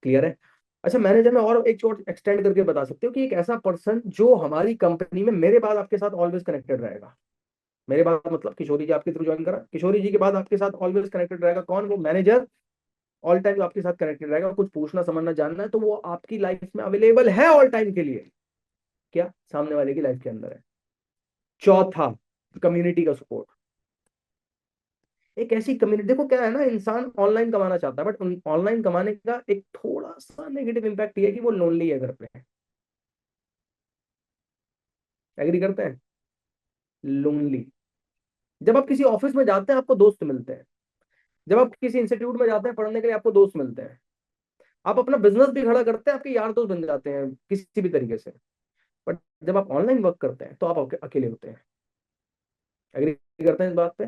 क्लियर है? अच्छा, मैनेजर में और एक चोट एक्सटेंड करके बता सकते हो कि एक ऐसा पर्सन जो हमारी कंपनी में मेरे बाद आपके साथ ऑलवेज कनेक्टेड रहेगा। मेरे बाद मतलब किशोरी जी आपके थ्रू ज्वाइन करा, किशोरी जी के बाद आपके साथ ऑलवेज कनेक्टेड रहेगा कौन? वो मैनेजर। ऑल टाइम आपके साथ कनेक्टेड रहेगा, कुछ पूछना समझना जानना है तो वो आपकी लाइफ में अवेलेबल है ऑल टाइम के लिए। क्या? सामने वाले की लाइफ के अंदर है। चौथा, कम्युनिटी का सपोर्ट। एक ऐसी कम्युनिटी, देखो क्या है ना, इंसान ऑनलाइन कमाना चाहता है, बट ऑनलाइन कमाने का एक थोड़ा सा नेगेटिव इम्पैक्ट ये है कि वो लोनली है घर पे। एग्री करते हैं? लोनली। जब आप किसी ऑफिस में जाते हैं आपको दोस्त मिलते हैं, जब आप किसी इंस्टीट्यूट में जाते हैं पढ़ने के लिए आपको दोस्त मिलते हैं, आप अपना बिजनेस भी खड़ा करते हैं, आपके यार दोस्त बन जाते हैं किसी भी तरीके से। बट जब आप ऑनलाइन वर्क करते हैं तो आप अकेले होते हैं। एग्री करते हैं इस बात पे?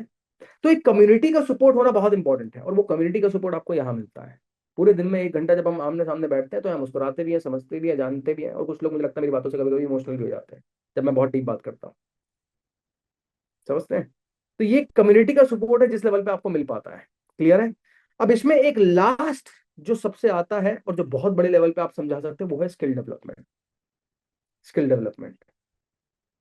तो एक कम्युनिटी का सपोर्ट होना बहुत इंपॉर्टेंट है, और वो कम्युनिटी का सपोर्ट आपको यहाँ मिलता है। पूरे दिन में 1 घंटा जब हम आमने सामने बैठते हैं तो हम मुस्कुराते भी हैं, समझते भी हैं, जानते भी हैं, और कुछ लोग मुझे लगता है मेरी बातों से कभी कभी इमोशनल भी हो जाते हैं जब मैं बहुत डीप बात करता हूँ। समझते हैं? तो ये कम्युनिटी का सपोर्ट है जिस लेवल पे आपको मिल पाता है। क्लियर है? अब इसमें एक लास्ट जो सबसे आता है और जो बहुत बड़े लेवल पे आप समझा सकते हो, वो है स्किल डेवलपमेंट। Skill development.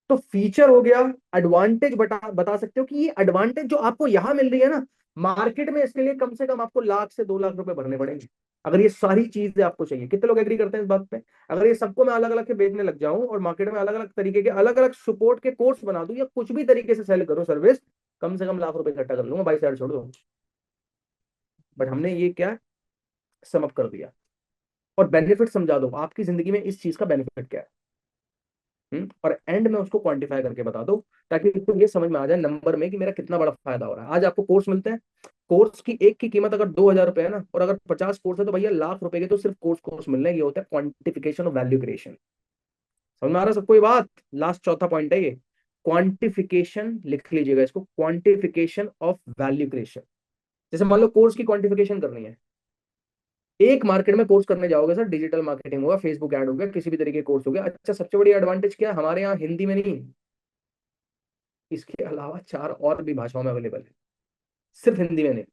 तो फीचर हो गया, एडवांटेज बता बता सकते हो कि ये एडवांटेज जो आपको यहां मिल रही है ना, मार्केट में इसके लिए कम से कम आपको लाख से 2 लाख रुपए भरने पड़ेंगे। अगर ये सारी चीजें आपको चाहिए, कितने लोग एग्री करते हैं इस बात पे? अगर ये सबको मैं अलग अलग के बेचने लग जाऊं और मार्केट में अलग अलग तरीके के अलग अलग सपोर्ट के कोर्स बना दूं या कुछ भी तरीके से सेल करूं सर्विस, कम से कम लाख रुपए इकट्ठा कर लूंगा, 22 साइड छोड़ दो। बट हमने ये क्या, समअप कर दिया और बेनिफिट समझा दो, आपकी जिंदगी में इस चीज का बेनिफिट क्या है। और एंड में उसको क्वांटिफाई करके बता दो, ताकि आपको ये समझ में आ जाए नंबर में कि मेरा कितना बड़ा फायदा हो रहा है। आज आपको कोर्स मिलते हैं, कोर्स की एक की कीमत अगर 2,000 रुपए है ना, और अगर 50 कोर्स है तो भैया लाख रुपए के तो सिर्फ कोर्स कोर्स मिलने। ये होता है क्वांटिफिकेशन और वैल्यू क्रिएशन। समझ में आ रहा है सबको ये बात? लास्ट चौथा पॉइंट है ये, क्वांटिफिकेशन। लिख लीजिएगा इसको, क्वांटिफिकेशन ऑफ वैल्यू क्रिएशन। जैसे मान लो कोर्स की क्वांटिफिकेशन करनी है, एक मार्केट में कोर्स करने जाओगे सर, डिजिटल मार्केटिंग होगा, फेसबुक ऐड हो गया, किसी भी तरीके कोर्स हो गया। अच्छा, सबसे बड़ी एडवांटेज क्या है हमारे यहाँ? हिंदी में नहीं, इसके अलावा 4 और भी भाषाओं में अवेलेबल है, सिर्फ हिंदी में नहीं।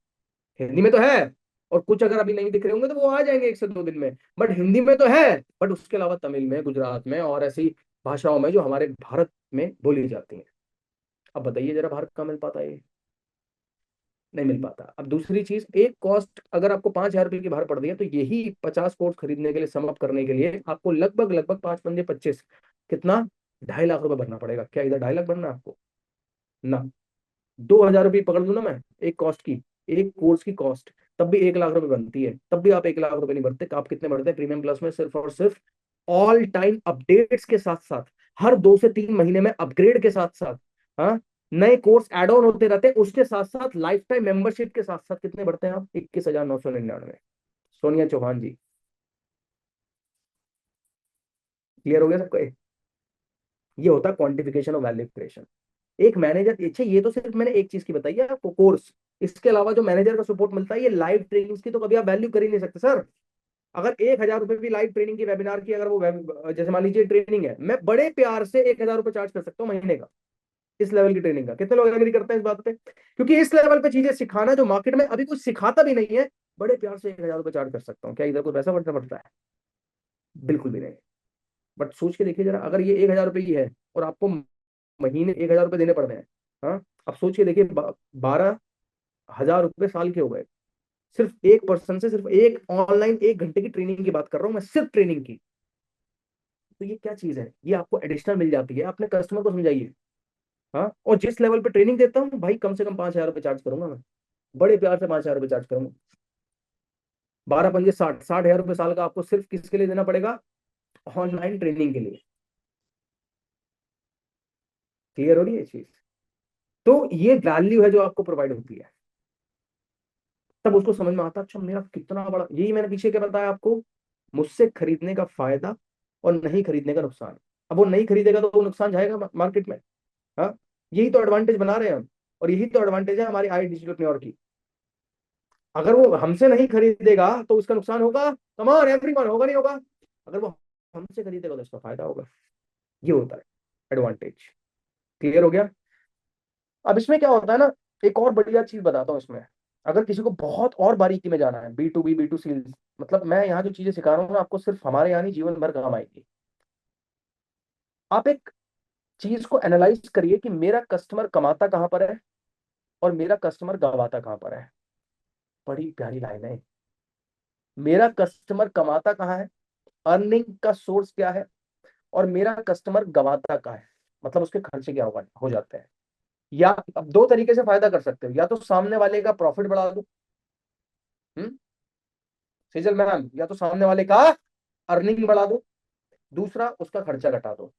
हिंदी में तो है, और कुछ अगर अभी नहीं दिख रहे होंगे तो वो आ जाएंगे 1 से 2 दिन में, बट हिंदी में तो है। बट उसके अलावा तमिल में, गुजरात में और ऐसी भाषाओं में जो हमारे भारत में बोली जाती हैं। अब बताइए जरा, भारत कहाँ मिल पाता है ये? नहीं मिल पाता। अब दूसरी चीज, एक कॉस्ट अगर आपको 5,000 रुपए की बाहर पड़ रही है, तो यही 50 कोर्स खरीदने के लिए, सम अप करने के लिए आपको लगभग लगभग 5 5 25, कितना, 2.5 लाख रुपए भरना पड़ेगा। क्या इधर 2.5 लाख भरना है आपको? ना। 2,000 रुपये पकड़ लूँ ना मैं एक कॉस्ट की, एक कोर्स की कॉस्ट, तब भी 1 लाख रुपए बनती है, तब भी आप 1 लाख रुपए नहीं भरते। आप कितने भरते हैं प्रीमियम प्लस में? सिर्फ और सिर्फ ऑल टाइम अपडेट्स के साथ साथ, हर 2 से 3 महीने में अपग्रेड के साथ साथ, हाँ, नए कोर्स एड ऑन होते रहते हैं, उसके साथ साथ लाइफ टाइम मेंबरशिप के साथ साथ कितने बढ़ते हैं आप? 21,999। सोनिया चौहान जी, क्लियर हो गया सबको? ये होता है क्वांटिफिकेशन और वैल्यू क्रिएशन। एक मैनेजर, अच्छा ये तो सिर्फ मैंने एक चीज की बताई है आपको, कोर्स। इसके अलावा जो मैनेजर का सपोर्ट मिलता है, ये लाइव ट्रेनिंग्स की तो कभी आप वैल्यू कर ही नहीं सकते सर। अगर 1,000 रुपए भी लाइव ट्रेनिंग की, वेबिनार की, अगर वो जैसे मान लीजिए ट्रेनिंग है, मैं बड़े प्यार से 1,000 रुपए चार्ज कर सकता हूँ महीने का, इस लेवल की ट्रेनिंग का। कितने लोग एग्री करते हैं इस बात पे? क्योंकि इस लेवल पे चीजें सिखाना जो मार्केट में अभी कुछ सिखाता भी नहीं है, बड़े प्यार से 1,000 रुपए चार्ज कर सकता हूँ। क्या इधर कोई पैसा बढ़ना पड़ता है? बिल्कुल भी नहीं। बट सोच के देखिए जरा, अगर ये 1,000 रुपए की है और आपको महीने 1,000 रुपए देने पड़ रहे हैं, हाँ, अब सोच के देखिए, 12,000 रुपए साल के हो गए। सिर्फ एक पर्सन से, सिर्फ एक ऑनलाइन 1 घंटे की ट्रेनिंग की बात कर रहा हूं मैं, सिर्फ ट्रेनिंग की। तो ये क्या चीज है? ये आपको एडिशनल मिल जाती है, अपने कस्टमर को समझाइए। हाँ, और जिस लेवल पे ट्रेनिंग देता हूँ भाई, कम से कम 5,000 रुपए चार्ज करूंगा मैं, बड़े प्यार से 5,000 रुपए चार्ज करूंगा। 12 पंजे 60, 60,000 रुपए साल का आपको सिर्फ किसके लिए देना पड़ेगा? ऑनलाइन ट्रेनिंग के लिए। क्लियर हो रही है ये चीज? तो ये वैल्यू है जो आपको प्रोवाइड होती है, तब उसको समझ में आता है, अच्छा मेरा कितना बड़ा, यही मैंने पीछे क्या बताया आपको, मुझसे खरीदने का फायदा और नहीं खरीदने का नुकसान। अब वो नहीं खरीदेगा तो वो नुकसान जाएगा मार्केट में। हाँ, यही तो एडवांटेज बना रहे हैं हम, और यही तो एडवांटेज है हमारी आई डिजिटल की। अगर वो हमसे नहीं खरीदेगा तो उसका नुकसान होगा, कमान एवरीवन, होगा नहीं होगा? अगर वो हमसे खरीदेगा तो उसका फायदा होगा। ये होता है एडवांटेज। क्लियर हो गया? अब इसमें क्या होता है ना, एक और बढ़िया चीज बताता हूँ इसमें। अगर किसी को बहुत और बारीकी में जाना है, B2B B2C, मतलब मैं यहाँ जो चीजें सिखा रहा हूँ ना आपको, सिर्फ हमारे यहाँ नहीं, जीवन भर काम आएगी। आप एक चीज को एनालाइज करिए कि मेरा कस्टमर कमाता कहाँ पर है और मेरा कस्टमर गवाता कहाँ पर है। बड़ी प्यारी लाइन है। मेरा कस्टमर कमाता कहाँ है, अर्निंग का सोर्स क्या है, और मेरा कस्टमर गवाता कहाँ है, मतलब उसके खर्चे क्या होगा, हो जाते हैं। या अब दो तरीके से फायदा कर सकते हो, या तो सामने वाले का प्रॉफिट बढ़ा दो, सेजल मैम, या तो सामने वाले का अर्निंग बढ़ा दो, दूसरा उसका खर्चा घटा दो।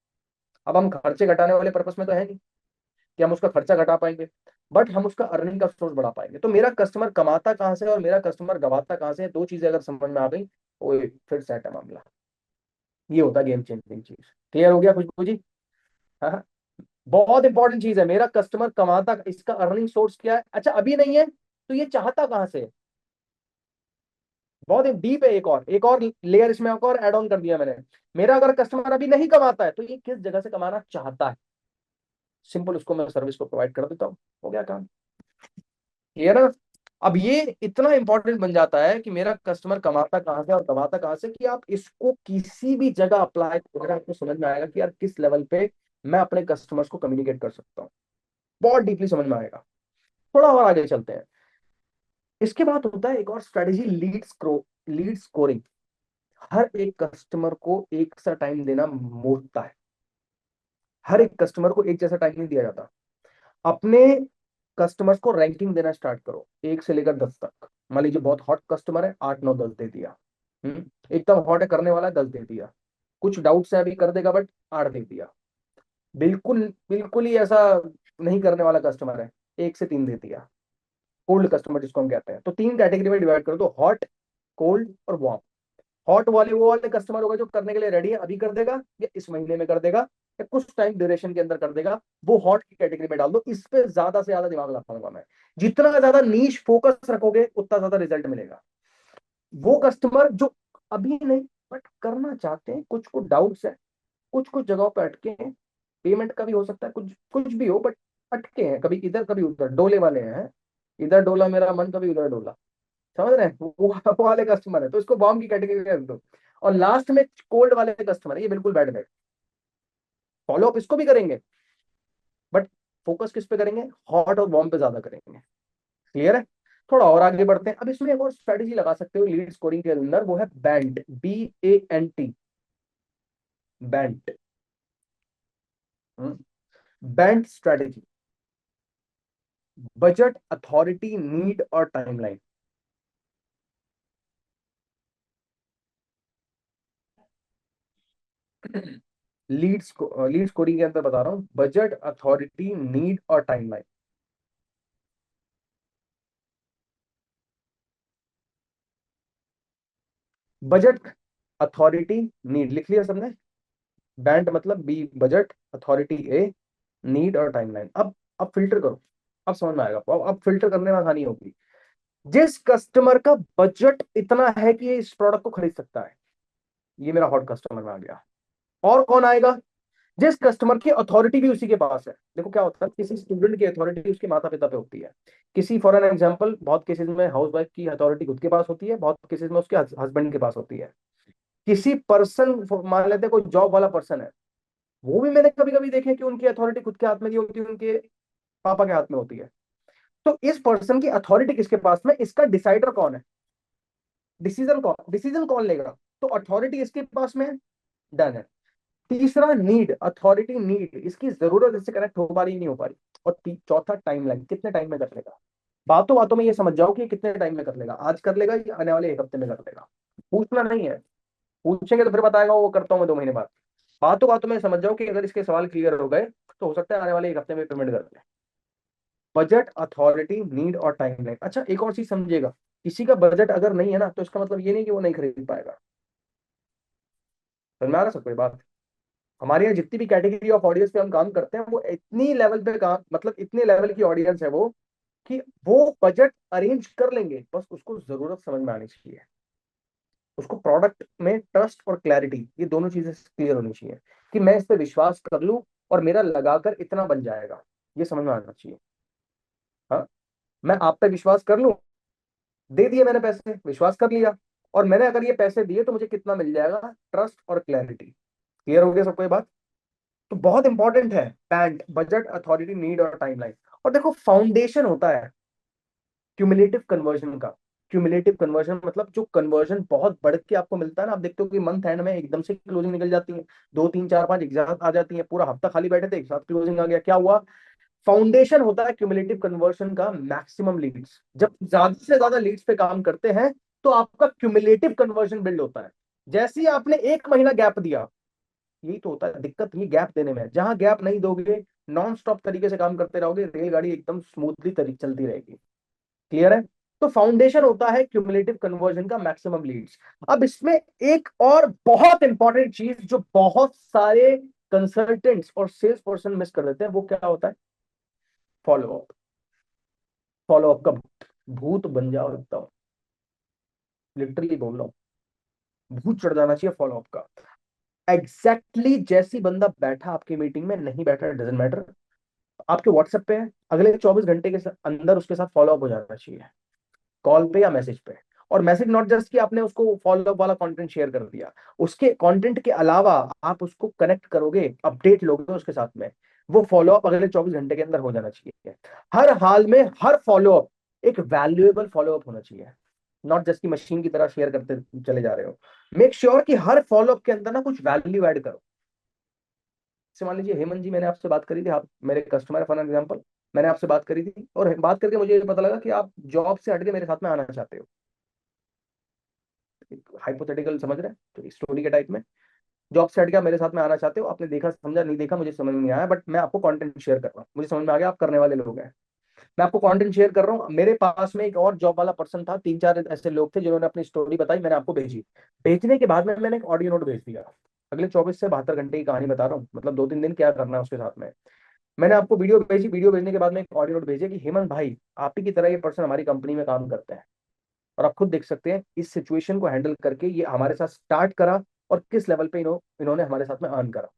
अब हम खर्चे घटाने वाले पर्पस में तो है नहीं कि हम उसका खर्चा घटा पाएंगे, बट हम उसका अर्निंग का सोर्स बढ़ा पाएंगे। तो मेरा कस्टमर कमाता कहाँ से और मेरा कस्टमर गवाता कहाँ से, दो चीजें अगर समझ में आ गई, वो फिर सेट है मामला। ये होता है गेम चेंजिंग चीज। क्लियर हो गया खुशबू जी? हाँ हाँ। बहुत इंपॉर्टेंट चीज है, मेरा कस्टमर कमाता, इसका अर्निंग सोर्स क्या है, अच्छा अभी नहीं है तो ये चाहता कहाँ से है? बहुत डीप है। एक और लेयर इसमें एक और ऐड ऑन कर दिया मैंने। मेरा अगर कस्टमर अभी नहीं कमाता है तो ये किस जगह से कमाना चाहता है, सिंपल उसको मैं सर्विस को प्रोवाइड कर देता हूँ, हो गया काम। क्लियर है? अब ये इतना इंपॉर्टेंट बन जाता है कि मेरा कस्टमर कमाता कहाँ से और कमाता कहाँ से, कि आप इसको किसी भी जगह अप्लाई करें, आपको समझ में आएगा कि यार किस लेवल पे मैं अपने कस्टमर्स को कम्युनिकेट कर सकता हूँ। बहुत डीपली समझ में आएगा। थोड़ा और आगे चलते हैं। इसके बाद होता है एक और स्ट्रेटेजी, लीड स्कोरिंग। हर एक कस्टमर को एक सा टाइम देना मोड़ता है। हर एक कस्टमर को एक जैसा टाइम नहीं दिया जाता। अपने कस्टमर्स को रैंकिंग देना स्टार्ट करो, 1 से लेकर 10 तक। मान लीजिए बहुत हॉट कस्टमर है, 8 9 10 दे दिया। एकदम हॉट है, करने वाला है, 10 दे दिया। कुछ डाउट्स है अभी कर देगा, बट 8 दे दिया। बिल्कुल बिल्कुल ही ऐसा नहीं करने वाला कस्टमर है, 1 से 3 दे दिया। कोल्ड कस्टमर जिसको हम कहते हैं, तो 3 कैटेगरी में डिवाइड कर दो, हॉट, कोल्ड और वार्म। हॉट वाले वो वाले कस्टमर होगा जो करने के लिए रेडी है, अभी कर देगा या इस महीने में कर देगा या कुछ टाइम ड्यूरेशन के अंदर कर देगा, वो हॉट की कैटेगरी में डाल दो। इस पे ज्यादा से ज्यादा दिमाग लगाऊंगा मैं। जितना ज्यादा नीश फोकस रखोगे उतना ज्यादा रिजल्ट मिलेगा। वो कस्टमर जो अभी नहीं बट करना चाहते हैं, कुछ कुछ डाउट्स है, कुछ कुछ जगहों पे अटके हैं, पेमेंट का भी हो सकता है, कुछ कुछ भी हो, बट अटके हैं, कभी इधर कभी उधर, डोले वाले हैं। इधर डोला मेरा मन, कभी उधर डोला। समझ रहे हैं? वो वाले कस्टमर है, तो इसको बॉम्ब की कैटेगरी में रख दो। और लास्ट में कोल्ड वाले कस्टमर है, ये बिल्कुल बैड है। फॉलो अप इसको भी करेंगे, बट फोकस किस पे करेंगे? हॉट और वार्म पे ज्यादा करेंगे। क्लियर है? थोड़ा और आगे बढ़ते हैं। अब इसमें एक और स्ट्रेटेजी लगा सकते हो लीड स्कोरिंग के अंदर, वो है बैंट, BANT, बैंट। बैंट strategy, budget, authority, need और टाइमलाइन। लीड स्कोरिंग के अंदर बता रहा हूं, बजट, अथॉरिटी, नीड और टाइमलाइन। बजट, अथॉरिटी, नीड लिख लिया सबने? बैंड मतलब बी बजट, अथॉरिटी ए, नीड और टाइमलाइन। अब फिल्टर करो, अब समझ में आएगा, अब फिल्टर करने में आसानी होगी। जिस कस्टमर का बजट इतना है कि ये इस प्रोडक्ट को खरीद सकता है, ये मेरा हॉट कस्टमर में आ गया। और कौन आएगा? जिस कस्टमर की अथॉरिटी भी उसी के पास है। देखो क्या होता है, किसी स्टूडेंट की अथॉरिटी उसके माता पिता पे होती है, किसी फॉर एन एग्जाम्पल बहुत केसेस में हाउस वाइफ की अथॉरिटी खुद के पास होती है, बहुत केसेस में उसके हस्बैंड के पास होती है। किसी पर्सन, मान लेते हैं कोई जॉब वाला पर्सन है, वो भी मैंने कभी कभी देखे कि उनकी अथॉरिटी खुद के हाथ में नहीं होती, उनके पापा के हाथ में होती है। तो इस पर्सन की अथॉरिटी किसके पास में, इसका डिसाइडर कौन है, डिसीजन कौन लेगा? तो अथॉरिटी इसके पास में है, डन है। तीसरा नीड, अथॉरिटी नीड, इसकी जरूरत इससे कनेक्ट हो पा रही नहीं हो पा रही। और चौथा टाइमलाइन, कितने टाइम में कर लेगा। बातों बातों में ये समझ जाओ कि कितने टाइम में कर लेगा, आज कर लेगा या आने वाले 1 हफ्ते में कर लेगा। पूछना नहीं है, पूछेंगे तो फिर बताएगा वो करता हूँ मैं 2 महीने बाद। बातों बातों में समझ जाओ कि अगर इसके सवाल क्लियर हो गए तो हो सकता है आने वाले 1 हफ्ते में पेमेंट कर दे। बजट, अथॉरिटी, नीड और टाइमलाइन। अच्छा एक और चीज समझिएगा, किसी का बजट अगर नहीं है ना, तो इसका मतलब ये नहीं कि वो नहीं खरीद पाएगा। समझ में आ रहा है सबको ये बात? हमारे यहाँ जितनी भी कैटेगरी ऑफ ऑडियंस पे हम काम करते हैं, वो इतनी लेवल पे काम, मतलब इतने लेवल की ऑडियंस है वो, कि वो बजट अरेंज कर लेंगे, बस उसको जरूरत समझ में आनी चाहिए। उसको प्रोडक्ट में ट्रस्ट और क्लैरिटी, ये दोनों चीजें क्लियर होनी चाहिए, कि मैं इस पे विश्वास कर लूं और मेरा लगाकर इतना बन जाएगा, ये समझ में आना चाहिए। हाँ, मैं आप पे विश्वास कर लूं, दे दिए मैंने पैसे, विश्वास कर लिया, और मैंने अगर ये पैसे दिए तो मुझे कितना मिल जाएगा, ट्रस्ट और क्लैरिटी। क्लियर हो गया सबको ये बात? तो बहुत इंपॉर्टेंट है पैंट, बजट, अथॉरिटी, नीड और टाइमलाइन। और देखो फाउंडेशन होता है क्यूमुलेटिव कन्वर्जन का। क्यूमुलेटिव कन्वर्जन मतलब जो कन्वर्जन बहुत बढ़ के आपको मिलता है ना, आप देखते हो कि मंथ एंड में एकदम से क्लोजिंग निकल जाती है, 2 3 4 5 एक साथ आ जाती है, पूरा हफ्ता खाली बैठे थे एक साथ क्लोजिंग आ गया, क्या हुआ? फाउंडेशन होता है क्यूमुलेटिव कन्वर्जन का मैक्सिमम लीड्स। जब ज्यादा से ज्यादा लीड्स पे काम करते हैं तो आपका क्यूमुलेटिव कन्वर्जन बिल्ड होता है। जैसे ही आपने 1 महीना गैप दिया, यही तो होता है दिक्कत, ये गैप देने में। जहां गैप नहीं दोगे, नॉन स्टॉप तरीके से काम करते रहोगे, रेलगाड़ी एकदम स्मूथली तरीके चलती रहेगी। क्लियर है? तो फाउंडेशन होता है क्यूमुलेटिव कन्वर्जन का मैक्सिमम लीड्स। अब इसमें एक और बहुत इंपॉर्टेंट चीज जो बहुत सारे कंसल्टेंट्स और सेल्स पर्सन मिस कर देते हैं, वो क्या होता है? Follow up. फॉलो अप का भूत बन जाओ एकदम, लिटरली बोल रहा हूँ, भूत चढ़ जाना चाहिए फॉलो अप का। जैसी बंदा बैठा आपकी मीटिंग में, नहीं बैठा डजेंट मैटर, आपके व्हाट्सएप पे है, अगले 24 घंटे के अंदर उसके साथ फॉलो अप हो जाना चाहिए, कॉल पे या मैसेज पे। और मैसेज नॉट जस्ट कि आपने उसको फॉलो अप वाला कंटेंट शेयर कर दिया, उसके कंटेंट के अलावा आप उसको कनेक्ट करोगे, अपडेट लोगे उसके साथ में, वो फॉलो अप अगले 24 घंटे के अंदर हो जाना चाहिए। हर हाल में हर फॉलो अप एक वैल्यूएबल फॉलो अप होना चाहिए, नॉट जस्ट की मशीन की तरह शेयर करते चले जा रहे हो। मेक श्योर कि हर फॉलो अप के अंदर ना कुछ वैल्यू ऐड करो। जैसे मान लीजिए हेमंत जी, मैंने आपसे बात करी थी, आप मेरे कस्टमर है फॉर एग्जाम्पल, मैंने आपसे बात करी थी और बात करके मुझे ये पता लगा कि आप जॉब से हटके मेरे साथ में आना चाहते हो। हाइपोथेटिकल समझ रहे हैं, तो स्टोरी के टाइप में, जॉब से हटके आप मेरे साथ में आना चाहते हो, आपने देखा समझा नहीं देखा मुझे समझ में नहीं आया, बट मैं आपको कंटेंट शेयर कर रहा हूँ, मुझे समझ में आ गया आप करने वाले लोग हैं। मैं आपको कंटेंट शेयर कर रहा हूँ, मेरे पास में एक और जॉब वाला पर्सन था, 3 4 ऐसे लोग थे जिन्होंने अपनी स्टोरी बताई, मैंने आपको भेजी। भेजने के बाद में मैंने एक ऑडियो नोट भेज दिया, अगले 24 से 72 घंटे की कहानी बता रहा हूँ, मतलब 2 3 दिन क्या करना है उसके साथ में। मैंने आपको वीडियो भेजी, वीडियो भेजने के बाद में एक ऑडियो नोट भेजी कि हेमंत भाई, आप ही की तरह ये पर्सन हमारी कंपनी में काम करते हैं, और आप खुद देख सकते हैं इस सिचुएशन को हैंडल करके ये हमारे साथ स्टार्ट करा, और किस लेवल पे इन्होंने हमारे साथ में अर्न करा।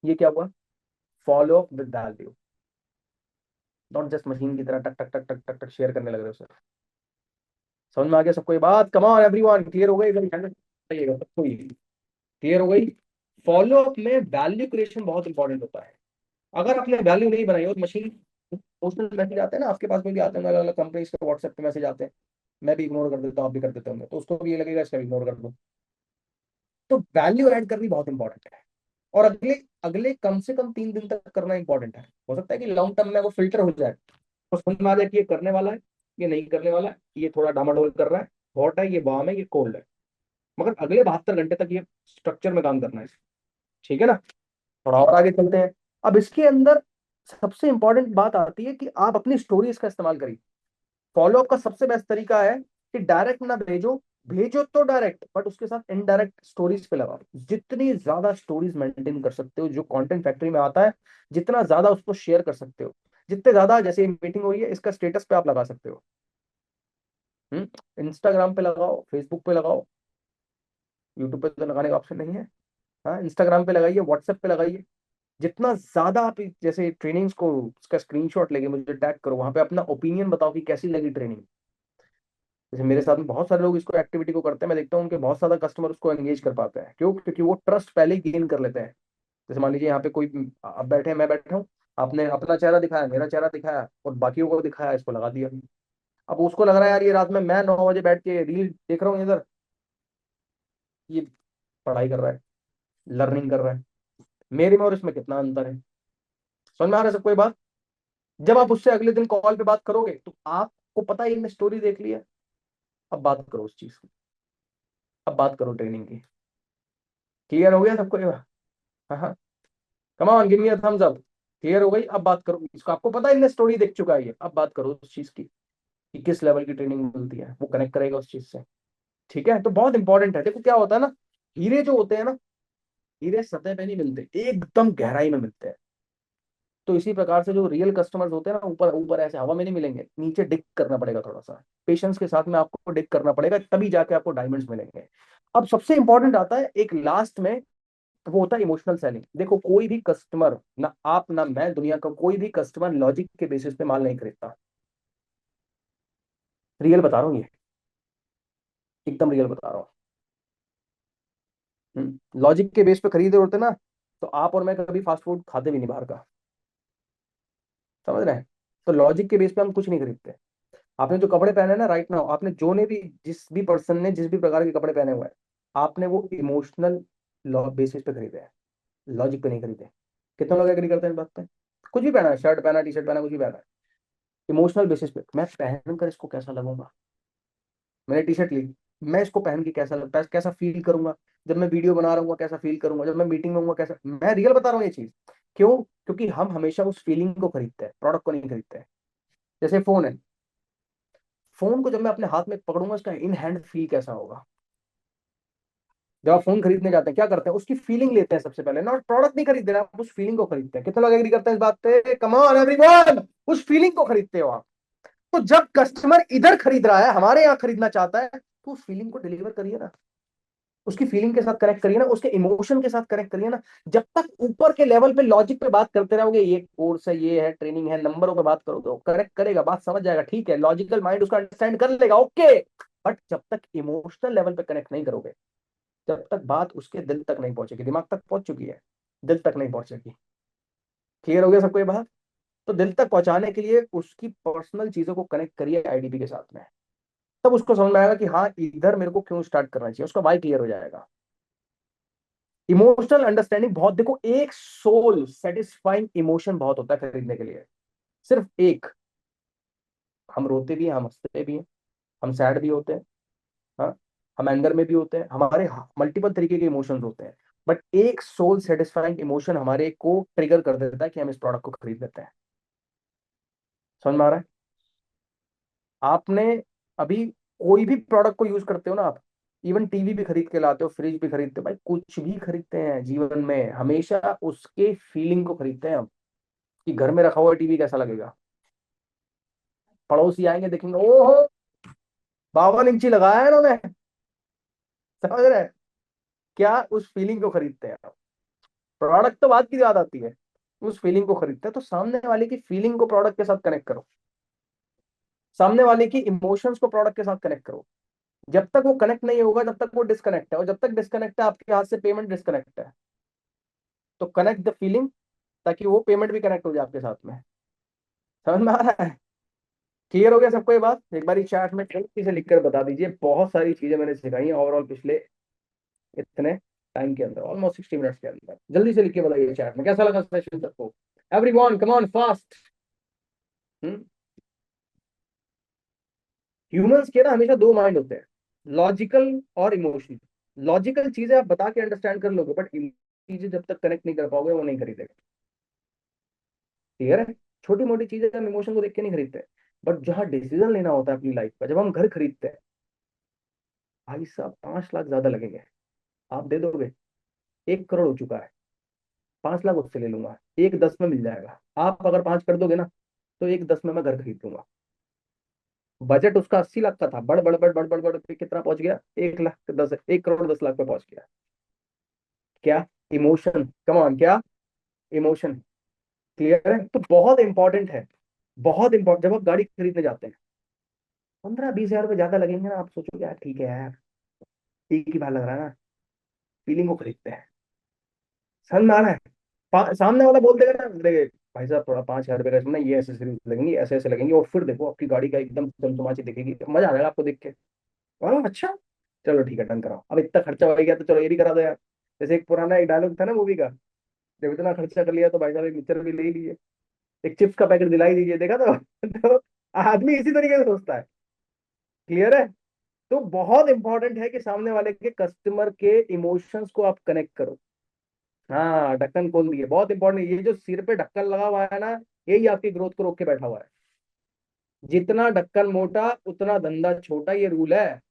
ये क्या हुआ? Follow up with value, not just machine की तरह टक टक टक टक टक टक शेयर करने लग रहे हो सर। समझ में आ गया सबको ये बात? कम ऑन एवरीवन, क्लियर हो गई? बताइएगा सबको ये क्लियर हो गई? फॉलो अप में वैल्यू क्रिएशन बहुत इंपॉर्टेंट होता है। अगर आपने वैल्यू नहीं बनाई और मशीन इमोशनल मैसेज आते हैं ना, आपके पास में भी आते हैं, अलग अलग कंपनीज के व्हाट्सएप पे मैसेज आते हैं, मैं भी इग्नोर कर देता हूँ, आप भी कर देते होंगे, तो उसको भी ये लगेगा इसका इग्नोर कर दो। तो वैल्यू ऐड करनी बहुत इंपॉर्टेंट है। और अगले अगले कम से कम 3 दिन तक करना इंपॉर्टेंट है। हो सकता है कि लॉन्ग टर्म में वो फिल्टर हो जाए, तो समझ में आ जाए कि ये करने वाला है, ये नहीं करने वाला है, ये थोड़ा डामाडोल कर रहा है, हॉट है, ये वार्म है, ये कोल्ड है। मगर अगले 72 घंटे तक ये स्ट्रक्चर में काम करना है। ठीक है ना। थोड़ा और आगे चलते हैं। अब इसके अंदर सबसे इंपॉर्टेंट बात आती है कि आप अपनी स्टोरीज का इस्तेमाल करिए। फॉलोअप का सबसे बेस्ट तरीका है कि डायरेक्ट ना भेजो, भेजो तो डायरेक्ट, बट उसके साथ इनडायरेक्ट स्टोरीज पे लगाओ। जितनी ज्यादा स्टोरीज मेंटेन कर सकते हो, जो कंटेंट फैक्ट्री में आता है, जितना ज्यादा उसको शेयर कर सकते हो, जितने ज्यादा, जैसे मीटिंग हुई है इसका स्टेटस पे आप लगा सकते हो। इंस्टाग्राम पे लगाओ, फेसबुक पे लगाओ, यूट्यूब पे तो लगाने का ऑप्शन नहीं है। हाँ, इंस्टाग्राम पे लगाइए, व्हाट्सएप पे लगाइए। जितना ज्यादा आप जैसे ट्रेनिंग्स को उसका स्क्रीनशॉट लेके मुझे टैग करो, वहां पे अपना ओपिनियन बताओ कि कैसी लगी ट्रेनिंग। जैसे मेरे साथ में बहुत सारे लोग इसको एक्टिविटी को करते हैं, मैं देखता हूँ उनके बहुत सारा कस्टमर उसको एंगेज कर पाते हैं। क्यों? क्योंकि वो ट्रस्ट पहले ही गेन कर लेते हैं। जैसे मान लीजिए यहाँ पे कोई आप बैठे हैं, मैं बैठा हूँ, आपने अपना चेहरा दिखाया, मेरा चेहरा दिखाया और बाकियों को दिखाया, इसको लगा दिया। अब उसको लग रहा है यार ये रात में मैं 9 बजे बैठ के रील देख रहा हूँ इधर, ये पढ़ाई कर रहा है, लर्निंग कर रहा है। मेरे में और इसमें कितना अंतर है। समझ में आ रहा है सबको ये बात? जब आप उससे अगले दिन कॉल पे बात करोगे तो आपको पता है इनने स्टोरी देख ली है। अब बात करो उस चीज की, अब बात करो ट्रेनिंग की। क्लियर हो गया सबको ये बात? हाँ हाँ, come on give me a thumbs up. Clear हो गई? अब बात करो इसको, आपको पता है इनने स्टोरी देख चुका है ये, अब बात करो उस चीज की कि किस लेवल की ट्रेनिंग मिलती है, वो कनेक्ट करेगा उस चीज से। ठीक है, तो बहुत इंपॉर्टेंट है। देखो क्या होता है ना, हीरे जो होते हैं ना, हीरे सतह पे नहीं मिलते, एकदम गहराई में मिलते हैं। तो इसी प्रकार से जो रियल कस्टमर्स होते हैं ना, ऊपर ऊपर ऐसे हवा में नहीं मिलेंगे, नीचे डिग करना पड़ेगा, थोड़ा सा पेशेंस के साथ में आपको डिग करना पड़ेगा, तभी जाके आपको डायमंड्स मिलेंगे। अब सबसे इंपॉर्टेंट आता है एक लास्ट में, वो होता है इमोशनल सेलिंग। देखो कोई भी कस्टमर, ना आप ना मैं, दुनिया का कोई भी कस्टमर लॉजिक के बेसिस पे माल नहीं खरीदता। रियल बता रहा हूँ ये, एकदम रियल बता रहा हूँ। लॉजिक के बेस पे खरीदे होते ना, तो आप और मैं कभी फास्ट फूड खाते भी नहीं बाहर का। समझ रहे हैं? तो लॉजिक के बेस पे हम कुछ नहीं खरीदते। आपने जो कपड़े पहने ना राइट नाउ, आपने जो ने भी, जिस भी पर्सन ने जिस भी प्रकार के कपड़े पहने हुए हैं, आपने वो इमोशनल बेसिस पे खरीदे हैं, लॉजिक पे नहीं खरीदे। कितने लोग एग्री करते हैं इस बात पे? कुछ भी पहना है, शर्ट पहना, टी शर्ट पहना, कुछ भी पहना है, इमोशनल बेसिस पे, मैं पहनकर इसको कैसा लगूंगा। मैंने टी शर्ट ली, मैं इसको पहन के कैसा लगता है, कैसा फील करूंगा, जब मैं वीडियो बना रहा हूँ कैसा फील करूंगा, जब मैं मीटिंग में हूँ कैसा। मैं रियल बता रहा हूँ ये चीज। क्यों? क्योंकि हम हमेशा उस फीलिंग को खरीदते हैं, प्रोडक्ट को नहीं खरीदते हैं। जैसे फोन है, फोन को जब मैं अपने हाथ में पकड़ूंगा, उसका इन हैंड फील कैसा होगा। जब आप फोन खरीदने जाते हैं क्या करते हैं, उसकी फीलिंग लेते हैं सबसे पहले, नॉट प्रोडक्ट नहीं खरीदते ना, आप उस फीलिंग को खरीदते हैं। कितने लोग एग्री करते हैं इस बात पे? कम ऑन एवरीवन, उस फीलिंग को खरीदते हो आप। तो जब कस्टमर इधर खरीद रहा है, हमारे यहाँ खरीदना चाहता है, तो उस फीलिंग को डिलीवर करिए ना, उसकी फीलिंग के साथ कनेक्ट करिए ना, उसके इमोशन के साथ कनेक्ट करिए ना। जब तक ऊपर के लेवल पे लॉजिक पे बात करते रहोगे, ये कोर्स है, ये है, ट्रेनिंग है, नंबरों पे बात करोगे, वो कनेक्ट करेगा, बात समझ जाएगा, ठीक है, लॉजिकल माइंड उसका अंडरस्टैंड कर लेगा, ओके। बट जब तक इमोशनल लेवल पे कनेक्ट नहीं करोगे, जब तक बात उसके दिल तक नहीं पहुंचेगी, दिमाग तक पहुंच चुकी है, दिल तक नहीं पहुंचेगी। क्लियर हो गया सबको ये बात? तो दिल तक पहुंचाने के लिए उसकी पर्सनल चीजों को कनेक्ट करिए आईडीपी के साथ में। तब उसको समझ में आएगा कि हाँ, इधर मेरे को क्यों स्टार्ट करना चाहिए, उसका वाई क्लियर हो जाएगा। इमोशनल अंडरस्टैंडिंग बहुत, देखो एक सोल सेटिस्फाइंग इमोशन बहुत होता है खरीदने के लिए, सिर्फ एक। हम रोते भी हैं, हम हंसते भी हैं, हम सैड भी होते हैं, हाँ, हम एंगर में भी होते हैं, हमारे मल्टीपल तरीके के इमोशंस होते हैं। बट एक सोल सेटिस्फाइंग इमोशन हमारे को ट्रिगर कर देता है कि हम इस प्रोडक्ट को खरीद लेते हैं। समझ में आ रहा है? आपने अभी कोई भी प्रोडक्ट को यूज करते हो ना आप, इवन टीवी भी खरीद के लाते हो, फ्रिज भी खरीदते हो, भाई कुछ भी खरीदते हैं जीवन में, हमेशा उसके फीलिंग को खरीदते हैं हम, कि घर में रखा हुआ टीवी कैसा लगेगा। पड़ोसी आएंगे देखेंगे, ओहो 52 इंची लगाया है इन्होंने। समझ रहे हैं? क्या उस फीलिंग को खरीदते हैं आप। प्रोडक्ट तो बात की बात आती है, उस फीलिंग को खरीदते हैं। तो सामने वाले की फीलिंग को प्रोडक्ट के साथ कनेक्ट करो, सामने वाले की इमोशंस को प्रोडक्ट के साथ कनेक्ट करो। जब तक वो कनेक्ट नहीं होगा, जब तक वो डिस्कनेक्ट है, और जब तक डिस्कनेक्ट है, आपके हाथ से पेमेंट डिस्कनेक्ट है। तो कनेक्ट द फीलिंग, ताकि वो पेमेंट भी कनेक्ट हो जाए आपके साथ में। समझ में आ रहा है? क्लियर हो गया सबको ये बात? एक बार चैट में जल्दी से लिख कर बता दीजिए। बहुत सारी चीजें मैंने सिखाई हैं ओवरऑल पिछले इतने टाइम के अंदर, ऑलमोस्ट 60 मिनट्स के अंदर। जल्दी से लिख के बताइए चैट में कैसा लगा सेशन सबको। Everyone come on fast. Humans के ना हमेशा दो माइंड होते हैं, लॉजिकल और इमोशनल। लॉजिकल चीजें आप बता के अंडरस्टैंड कर लोगे, बट चीजें जब तक कनेक्ट नहीं कर पाओगे वो नहीं खरीदेगा। क्लियर है? छोटी मोटी चीजें हम इमोशन को देख के नहीं खरीदते, बट जहां डिसीजन लेना होता है अपनी लाइफ का, जब हम घर खरीदते हैं, भाई साहब 5 लाख ज्यादा लगेंगे, आप दे दोगे? 1 करोड़ हो चुका है, 5 लाख उससे ले लूंगा, 1/10 में मिल जाएगा। आप अगर 5 कर दोगे ना, तो 1/10 में मैं घर खरीद लूंगा। बजट उसका 80 लाख का था, बढ़ बढ़ बढ़ बढ़ बढ़ बढ़ के कितना पहुंच गया? 1 लाख 10, 1 करोड़ 10 लाख पे पहुंच गया। क्या? इमोशन, कम ऑन, क्या? इमोशन। क्लियर है? तो बहुत इंपॉर्टेंट है, बहुत इंपॉर्टेंट। जब आप गाड़ी खरीदने जाते हैं, 15-20 हजार रुपये ज्यादा लगेंगे ना, आप सोचोगे यार ठीक है यार, ठीक ही भाव लग रहा है ना, फीलिंग को खरीदते हैं। समझ में आ रहा है? सामने वाला बोल देगा ना, देखे भाई साहब थोड़ा 5 हजार रुपये का इसमें ना ये एसेसरीज लगेंगी, ऐसे ऐसे लगेंगे, और फिर देखो आपकी गाड़ी का एकदम चमचमाची दिखेगी, मजा आ जाएगा आपको देख के। अच्छा, चलो ठीक है, डन कराओ। अब इतना खर्चा हो गया तो चलो ये भी करा दो यार। जैसे एक पुराना एक डायलॉग था ना मूवी का, जब इतना खर्चा कर लिया तो भाई साहब एक मिक्सर भी ले ही लीजिए, एक चिप्स का पैकेट दिला ही दीजिए। देखा तो, तो आदमी इसी तरीके से सोचता है। क्लियर है? तो बहुत इंपॉर्टेंट है कि सामने वाले के कस्टमर के इमोशंस को आप कनेक्ट करो। हाँ, ढक्कन खोल दिए, बहुत इंपॉर्टेंट। ये जो सिर पे ढक्कन लगा हुआ है ना, यही आपकी ग्रोथ को रोक के बैठा हुआ है। जितना ढक्कन मोटा उतना धंधा छोटा, ये रूल है।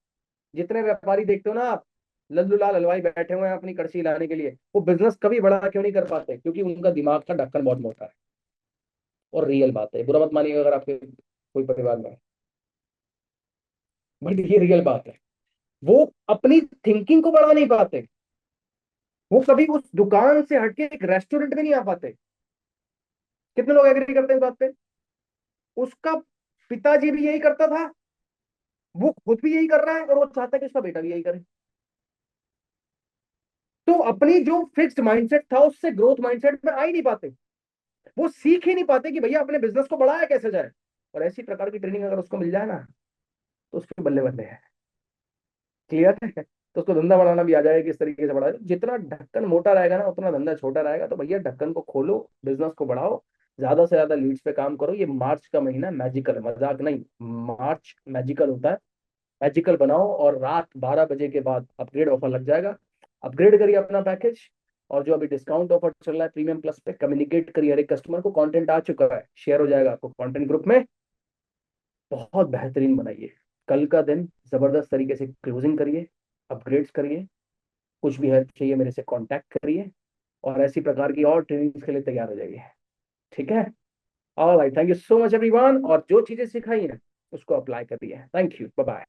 जितने व्यापारी देखते हो ना आप, लल्लू लाल हलवाई बैठे हुए हैं अपनी कड़छी लाने के लिए, वो बिजनेस कभी बड़ा क्यों नहीं कर पाते? क्योंकि उनका दिमाग का ढक्कन बहुत मोटा है। और रियल बात है, बुरा मत मानिएगा अगर आपके कोई परिवार में है, बट ये रियल बात है। वो अपनी थिंकिंग को बढ़ा नहीं पाते, वो कभी उस दुकान से हटके एक रेस्टोरेंट में नहीं आ पाते। कितने लोग एग्री करते हैं इस बात पे? उसका पिताजी भी यही करता था, वो खुद भी यही कर रहा है, और वो चाहता है कि उसका बेटा भी यही करे। तो अपनी जो फिक्स्ड माइंडसेट था उससे ग्रोथ माइंडसेट में आ ही नहीं पाते। वो सीख ही नहीं पाते कि भैया अपने बिजनेस को बढ़ाया कैसे जाए। और ऐसी प्रकार की ट्रेनिंग अगर उसको मिल जाए ना, तो उसके बल्ले बल्ले है। क्लियर है? तो उसको धंधा बढ़ाना भी आ जाए, किस तरीके से बढ़ाए। जितना ढक्कन मोटा रहेगा ना, उतना धंधा छोटा रहेगा। तो भैया ढक्कन को खोलो, बिजनेस को बढ़ाओ, ज्यादा से ज्यादा लीड्स पे काम करो। ये मार्च का महीना मैजिकल है, मजाक नहीं, मार्च मैजिकल होता है। मैजिकल बनाओ, और रात 12 बजे के बाद अपग्रेड ऑफर लग जाएगा। अपग्रेड करिए अपना पैकेज, और जो अभी डिस्काउंट ऑफर चल रहा है प्रीमियम प्लस पे, कम्युनिकेट करिए हर एक कस्टमर को। कंटेंट आ चुका है, शेयर हो जाएगा आपको कंटेंट ग्रुप में। बहुत बेहतरीन बनाइए। कल का दिन जबरदस्त तरीके से क्लोजिंग करिए, अपग्रेड्स करिए। कुछ भी हेल्प चाहिए मेरे से कांटेक्ट करिए, और ऐसी प्रकार की और ट्रेनिंग्स के लिए तैयार हो जाइए। ठीक है? All right, thank you so much everyone. और जो चीजें सिखाई हैं उसको अप्लाई करिए। Thank you, bye bye.